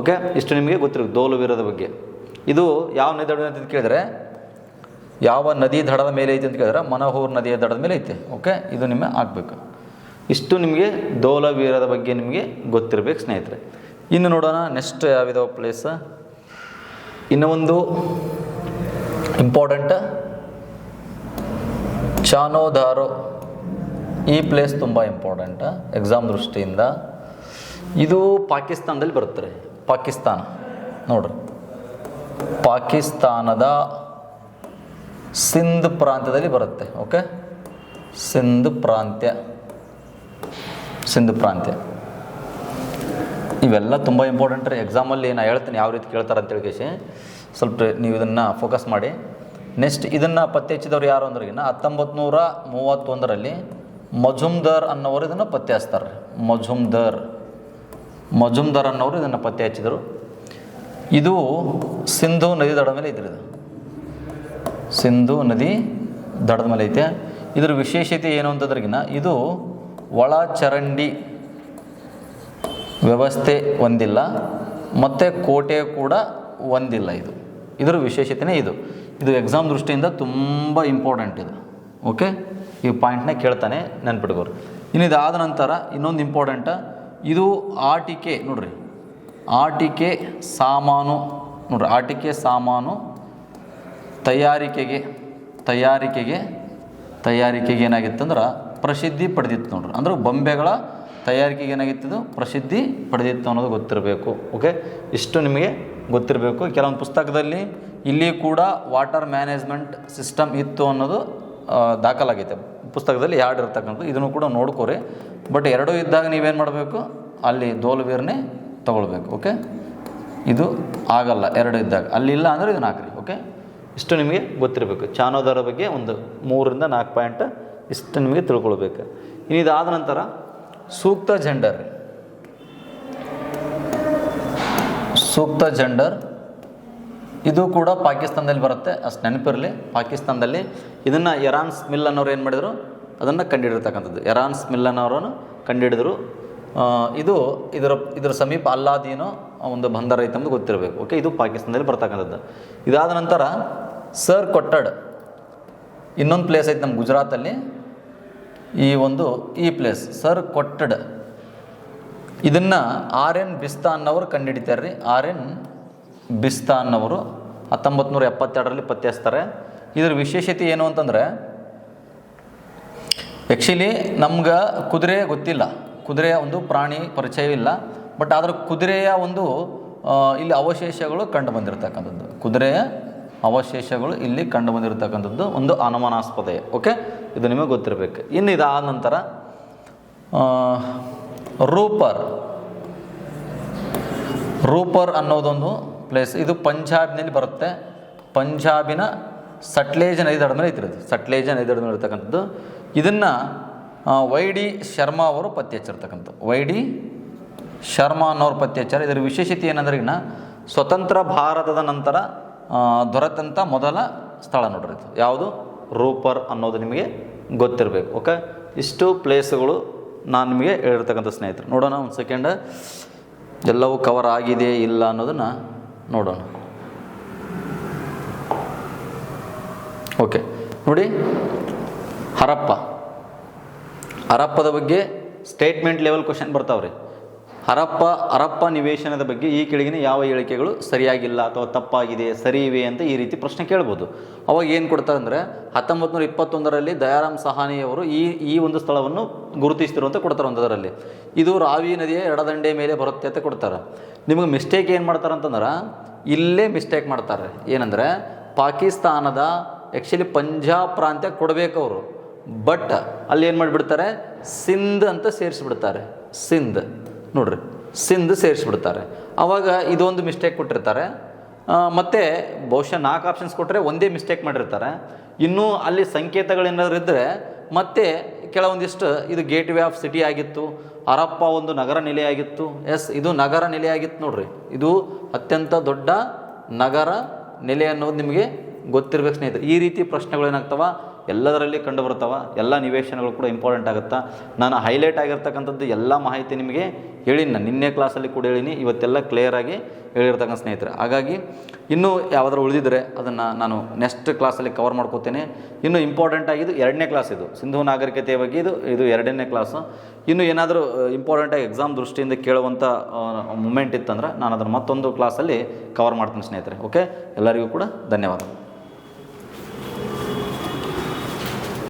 ಓಕೆ, ಇಷ್ಟು ನಿಮಗೆ ಗೊತ್ತಿರಬೇಕು ಧೋಲವೀರದ ಬಗ್ಗೆ. ಇದು ಯಾವ ನದಿ ದಡ ಅಂತ ಕೇಳಿದ್ರೆ, ಯಾವ ನದಿ ದಡದ ಮೇಲೆ ಐತೆ ಅಂತ ಕೇಳಿದ್ರೆ ಮನೋಹರ್ ನದಿಯ ದಡದ ಮೇಲೆ ಐತೆ. ಓಕೆ, ಇದು ನಿಮಗೆ ಆಗಬೇಕು. ಇಷ್ಟು ನಿಮಗೆ ಧೋಲವೀರದ ಬಗ್ಗೆ ನಿಮಗೆ ಗೊತ್ತಿರಬೇಕು ಸ್ನೇಹಿತರೆ. ಇನ್ನು ನೋಡೋಣ ನೆಕ್ಸ್ಟ್ ಯಾವಿದಾವ ಪ್ಲೇಸ್. ಇನ್ನು ಒಂದು ಇಂಪಾರ್ಟೆಂಟ್ ಚಾನೋದಾರೋ, ಈ ಪ್ಲೇಸ್ ತುಂಬ ಇಂಪಾರ್ಟೆಂಟ್ ಎಕ್ಸಾಮ್ ದೃಷ್ಟಿಯಿಂದ. ಇದು ಪಾಕಿಸ್ತಾನದಲ್ಲಿ ಬರುತ್ತೆ. ಪಾಕಿಸ್ತಾನ ನೋಡ್ರಿ, ಪಾಕಿಸ್ತಾನದ ಸಿಂಧ್ ಪ್ರಾಂತ್ಯದಲ್ಲಿ ಬರುತ್ತೆ. ಓಕೆ, ಸಿಂಧ್ ಪ್ರಾಂತ್ಯ ಇವೆಲ್ಲ ತುಂಬ ಇಂಪಾರ್ಟೆಂಟ್ ರೀ ಎಕ್ಸಾಮಲ್ಲಿ. ನಾನು ಹೇಳ್ತೀನಿ ಯಾವ ರೀತಿ ಕೇಳ್ತಾರೆ ಅಂತೇಳಿ ಕೇಸಿ ಸ್ವಲ್ಪ ನೀವು ಇದನ್ನು ಫೋಕಸ್ ಮಾಡಿ. ನೆಕ್ಸ್ಟ್ ಇದನ್ನು ಪತ್ತೆ ಹಚ್ಚಿದವ್ರು ಯಾರು ಅಂದ್ರೆ 1931ರಲ್ಲಿ ಮಜುಮ್ದಾರ್ ಅನ್ನೋರು ಇದನ್ನು ಪತ್ತೆ ಹಚ್ತಾರೆ. ಮಜುಮ್ದಾರ್ ಅನ್ನೋರು ಇದನ್ನು ಪತ್ತೆ ಹಚ್ಚಿದರು. ಇದು ಸಿಂಧೂ ನದಿ ದಡದ ಮೇಲೆ ಐತ್ರಿ. ಇದು ಸಿಂಧೂ ನದಿ ದಡದ ಮೇಲೆ ಐತೆ. ಇದರ ವಿಶೇಷತೆ ಏನು ಅಂತಂದ್ರಿಗಿನ ಇದು ಒಳ ಚರಂಡಿ ವ್ಯವಸ್ಥೆ ಹೊಂದಿಲ್ಲ, ಮತ್ತು ಕೋಟೆ ಕೂಡ ಹೊಂದಿಲ್ಲ. ಇದರ ವಿಶೇಷತೆಯೇ ಇದು ಎಕ್ಸಾಮ್ ದೃಷ್ಟಿಯಿಂದ ತುಂಬ ಇಂಪಾರ್ಟೆಂಟ್ ಇದು. ಓಕೆ, ಈ ಪಾಯಿಂಟ್ನ ಕೇಳ್ತಾನೆ, ನೆನ್ಪಿಟ್ಕೋರಿ. ಇನ್ನು ಇದಾದ ನಂತರ ಇನ್ನೊಂದು ಇಂಪಾರ್ಟೆಂಟ, ಇದು ಆಟಿಕೆ ನೋಡ್ರಿ, ಆಟಿಕೆ ಸಾಮಾನು ತಯಾರಿಕೆಗೆ ಏನಾಗಿತ್ತಂದ್ರೆ ಪ್ರಸಿದ್ಧಿ ಪಡೆದಿತ್ತು ನೋಡ್ರಿ. ಅಂದ್ರೆ ಬೊಂಬೆಗಳ ತಯಾರಿಕೆಗೆ ಏನಾಗಿತ್ತು, ಪ್ರಸಿದ್ಧಿ ಪಡೆದಿತ್ತು ಅನ್ನೋದು ಗೊತ್ತಿರಬೇಕು. ಓಕೆ, ಇಷ್ಟು ನಿಮಗೆ ಗೊತ್ತಿರಬೇಕು. ಕೆಲವೊಂದು ಪುಸ್ತಕದಲ್ಲಿ ಇಲ್ಲಿ ಕೂಡ ವಾಟರ್ ಮ್ಯಾನೇಜ್ಮೆಂಟ್ ಸಿಸ್ಟಮ್ ಇತ್ತು ಅನ್ನೋದು ದಾಖಲಾಗೈತೆ ಪುಸ್ತಕದಲ್ಲಿ, ಎರಡು ಇರ್ತಕ್ಕಂಥದ್ದು. ಇದನ್ನು ಕೂಡ ನೋಡ್ಕೋರಿ. ಬಟ್ ಎರಡೂ ಇದ್ದಾಗ ನೀವೇನು ಮಾಡಬೇಕು, ಅಲ್ಲಿ ಧೋಲವೀರ್ನೇ ತೊಗೊಳ್ಬೇಕು. ಓಕೆ, ಇದು ಆಗಲ್ಲ ಎರಡು ಇದ್ದಾಗ, ಅಲ್ಲಿಲ್ಲ ಅಂದರೆ ಇದನ್ನು ಹಾಕ್ರಿ. ಓಕೆ, ಇಷ್ಟು ನಿಮಗೆ ಗೊತ್ತಿರಬೇಕು. ಚಾನೋದಾರ ಬಗ್ಗೆ ಒಂದು 3 ರಿಂದ 4 ಪಾಯಿಂಟ್ ಇಷ್ಟು ನಿಮಗೆ ತಿಳ್ಕೊಳ್ಬೇಕು. ಇನ್ನು ಇದಾದ ನಂತರ ಸೂಕ್ತ ಜೆಂಡರ್ ಇದು ಕೂಡ ಪಾಕಿಸ್ತಾನದಲ್ಲಿ ಬರುತ್ತೆ, ಅಷ್ಟು ನೆನಪಿರಲಿ. ಪಾಕಿಸ್ತಾನದಲ್ಲಿ ಇದನ್ನು ಎರಾನ್ ಸ್ಮಿಲ್ ಅನ್ನೋರು ಏನು ಮಾಡಿದರು, ಅದನ್ನು ಕಂಡುಹಿಡಿರ್ತಕ್ಕಂಥದ್ದು. ಎರಾನ್ ಸ್ಮಿಲ್ ಅನ್ನೋರನ್ನು ಕಂಡುಹಿಡಿದ್ರು. ಇದರ ಸಮೀಪ ಅಲ್ಲಾದೀನೋ ಒಂದು ಬಂದರ್ ಐತೆ ಅಂತ ಗೊತ್ತಿರಬೇಕು. ಓಕೆ, ಇದು ಪಾಕಿಸ್ತಾನದಲ್ಲಿ ಬರ್ತಕ್ಕಂಥದ್ದು. ಇದಾದ ನಂತರ ಸರ್ ಕೊಟ್ಟಡ್, ಇನ್ನೊಂದು ಪ್ಲೇಸ್ ಐತೆ ನಮ್ಮ ಗುಜರಾತಲ್ಲಿ. ಈ ಪ್ಲೇಸ್ ಸರ್ ಕೊಟ್ಟಡ್, ಇದನ್ನು RN ಬಿಸ್ತಾ ಅನ್ನೋರು ಕಂಡುಹಿಡಿತಾರೆ ರೀ. RN ಬಿಸ್ತಾ ಅನ್ನೋರು 1972ರಲ್ಲಿ ಪತ್ತೆ ಹಚ್ತಾರೆ. ಇದರ ವಿಶೇಷತೆ ಏನು ಅಂತಂದರೆ, ಆ್ಯಕ್ಚುಲಿ ನಮ್ಗೆ ಕುದುರೆ ಗೊತ್ತಿಲ್ಲ, ಕುದುರೆಯ ಒಂದು ಪ್ರಾಣಿ ಪರಿಚಯವಿಲ್ಲ. ಬಟ್ ಆದರೆ ಕುದುರೆಯ ಒಂದು ಇಲ್ಲಿ ಅವಶೇಷಗಳು ಕಂಡು ಬಂದಿರತಕ್ಕಂಥದ್ದು, ಕುದುರೆಯ ಅವಶೇಷಗಳು ಇಲ್ಲಿ ಕಂಡು ಬಂದಿರತಕ್ಕಂಥದ್ದು ಒಂದು ಅನುಮಾನಾಸ್ಪದ. ಓಕೆ, ಇದು ನಿಮಗೆ ಗೊತ್ತಿರಬೇಕು. ಇನ್ನು ಇದಾದ ನಂತರ ರೂಪರ್ ಅನ್ನೋದೊಂದು ಪ್ಲೇಸ್ ಇದು ಪಂಜಾಬ್ನಲ್ಲಿ ಬರುತ್ತೆ. ಪಂಜಾಬಿನ ಸಟ್ಲೇಜ್ ನದಿ ದಡದ ಮೇಲೆ ಐತಿರೋದು. ಸಟ್ಲೇಜ್ ನದಿ ದಡದ ಮೇಲೆ ಇರ್ತಕ್ಕಂಥದ್ದು. ಇದನ್ನು ವೈ ಡಿ ಶರ್ಮಾ ಅವರು ಪತ್ತೆ ಹಚ್ಚಿರ್ತಕ್ಕಂಥ. ವೈ ಡಿ ಶರ್ಮಾ ಅನ್ನೋರು ಪತ್ತೆ ಹಚ್ಚಾರ. ಇದರ ವಿಶೇಷತೆ ಏನಂದ್ರೆ ಇನ್ನು ಸ್ವತಂತ್ರ ಭಾರತದ ನಂತರ ದೊರೆತಂಥ ಮೊದಲ ಸ್ಥಳ ನೋಡ್ರಿ ಇದು. ಯಾವುದು? ರೂಪರ್ ಅನ್ನೋದು ನಿಮಗೆ ಗೊತ್ತಿರಬೇಕು. ಓಕೆ, ಇಷ್ಟು ಪ್ಲೇಸ್ಗಳು ನಾನು ನಿಮಗೆ ಹೇಳಿರ್ತಕ್ಕಂಥ ಸ್ನೇಹಿತರು. ನೋಡೋಣ ಒಂದು ಸೆಕೆಂಡ್, ಎಲ್ಲವೂ ಕವರ್ ಆಗಿದೆ ಇಲ್ಲ ಅನ್ನೋದನ್ನು ನೋಡೋಣ. ಓಕೆ ನೋಡಿ, ಹರಪ್ಪದ ಬಗ್ಗೆ ಸ್ಟೇಟ್ಮೆಂಟ್ ಲೆವೆಲ್ ಕ್ವಶನ್ ಬರ್ತಾವ್ರಿ. ಹರಪ್ಪ ನಿವೇಶನದ ಬಗ್ಗೆ ಈ ಕೆಳಗಿನ ಯಾವ ಹೇಳಿಕೆಗಳು ಸರಿಯಾಗಿಲ್ಲ ಅಥವಾ ತಪ್ಪಾಗಿದೆ, ಸರಿ ಇವೆ ಅಂತ ಈ ರೀತಿ ಪ್ರಶ್ನೆ ಕೇಳ್ಬೋದು. ಅವಾಗ ಏನು ಕೊಡ್ತಾರೆ ಅಂದರೆ 1921ರಲ್ಲಿ ದಯಾರಾಮ್ ಸಹಾನಿಯವರು ಈ ಒಂದು ಸ್ಥಳವನ್ನು ಗುರುತಿಸ್ತಿರುವಂತ ಕೊಡ್ತಾರೆ ಒಂದರಲ್ಲಿ. ಇದು ರಾವಿ ನದಿಯ ಎಡದಂಡೆ ಮೇಲೆ ಬರುತ್ತೆ ಅಂತ ಕೊಡ್ತಾರೆ. ನಿಮಗೆ ಮಿಸ್ಟೇಕ್ ಏನು ಮಾಡ್ತಾರೆ ಅಂತಂದ್ರೆ ಇಲ್ಲೇ ಮಿಸ್ಟೇಕ್ ಮಾಡ್ತಾರೆ. ಏನಂದರೆ ಪಾಕಿಸ್ತಾನದ ಆ್ಯಕ್ಚುಲಿ ಪಂಜಾಬ್ ಪ್ರಾಂತ್ಯ ಕೊಡಬೇಕು ಅವರು, ಬಟ್ ಅಲ್ಲಿ ಏನು ಮಾಡಿಬಿಡ್ತಾರೆ, ಸಿಂಧ್ ಅಂತ ಸೇರಿಸ್ಬಿಡ್ತಾರೆ. ಸಿಂಧ್ ನೋಡ್ರಿ, ಸಿಂಧ್ ಸೇರಿಸ್ಬಿಡ್ತಾರೆ. ಆವಾಗ ಇದೊಂದು ಮಿಸ್ಟೇಕ್ ಕೊಟ್ಟಿರ್ತಾರೆ. ಮತ್ತು ಬಹುಶಃ 4 ಆಪ್ಷನ್ಸ್ ಕೊಟ್ಟರೆ ಒಂದೇ ಮಿಸ್ಟೇಕ್ ಮಾಡಿರ್ತಾರೆ. ಇನ್ನೂ ಅಲ್ಲಿ ಸಂಕೇತಗಳೇನಾದ್ರು ಇದ್ದರೆ ಮತ್ತೆ ಕೆಲವೊಂದಿಷ್ಟು ಇದು ಗೇಟ್ ವೇ ಆಫ್ ಸಿಟಿ ಆಗಿತ್ತು, ಹರಪ್ಪ ಒಂದು ನಗರ ನೆಲೆ ಆಗಿತ್ತು. ಎಸ್, ಇದು ನಗರ ನೆಲೆ ಆಗಿತ್ತು ನೋಡ್ರಿ. ಇದು ಅತ್ಯಂತ ದೊಡ್ಡ ನಗರ ನೆಲೆ ಅನ್ನೋದು ನಿಮಗೆ ಗೊತ್ತಿರಬೇಕು ಸ್ನೇಹಿತರೆ. ಈ ರೀತಿ ಪ್ರಶ್ನೆಗಳು ಏನಾಗ್ತವ ಎಲ್ಲದರಲ್ಲಿ ಕಂಡು ಬರ್ತಾವ. ಎಲ್ಲ ನಿವೇಶನಗಳು ಕೂಡ ಇಂಪಾರ್ಟೆಂಟ್ ಆಗುತ್ತಾ. ನಾನು ಹೈಲೈಟ್ ಆಗಿರ್ತಕ್ಕಂಥದ್ದು ಎಲ್ಲ ಮಾಹಿತಿ ನಿಮಗೆ ಹೇಳೀನಿ. ನಾನು ನಿನ್ನೆ ಕ್ಲಾಸಲ್ಲಿ ಕೂಡ ಹೇಳೀನಿ, ಇವತ್ತೆಲ್ಲ ಕ್ಲಿಯರಾಗಿ ಹೇಳಿರ್ತಕ್ಕಂಥ ಸ್ನೇಹಿತರೆ. ಹಾಗಾಗಿ ಇನ್ನೂ ಯಾವುದಾದ್ರು ಉಳಿದಿದ್ರೆ ಅದನ್ನು ನಾನು ನೆಕ್ಸ್ಟ್ ಕ್ಲಾಸಲ್ಲಿ ಕವರ್ ಮಾಡ್ಕೋತೇನೆ. ಇನ್ನು ಇಂಪಾರ್ಟೆಂಟ್ ಆಗಿದ್ದು 2ನೇ ಕ್ಲಾಸ್, ಇದು ಸಿಂಧೂ ನಾಗರಿಕತೆಯ ಬಗ್ಗೆ ಇದು 2ನೇ ಕ್ಲಾಸು. ಇನ್ನು ಏನಾದರೂ ಇಂಪಾರ್ಟೆಂಟಾಗಿ ಎಕ್ಸಾಮ್ ದೃಷ್ಟಿಯಿಂದ ಕೇಳುವಂಥ ಮೂಮೆಂಟ್ ಇತ್ತಂದ್ರೆ ನಾನು ಅದನ್ನು ಮತ್ತೊಂದು ಕ್ಲಾಸಲ್ಲಿ ಕವರ್ ಮಾಡ್ತೀನಿ ಸ್ನೇಹಿತರೆ. ಓಕೆ, ಎಲ್ಲರಿಗೂ ಕೂಡ ಧನ್ಯವಾದ.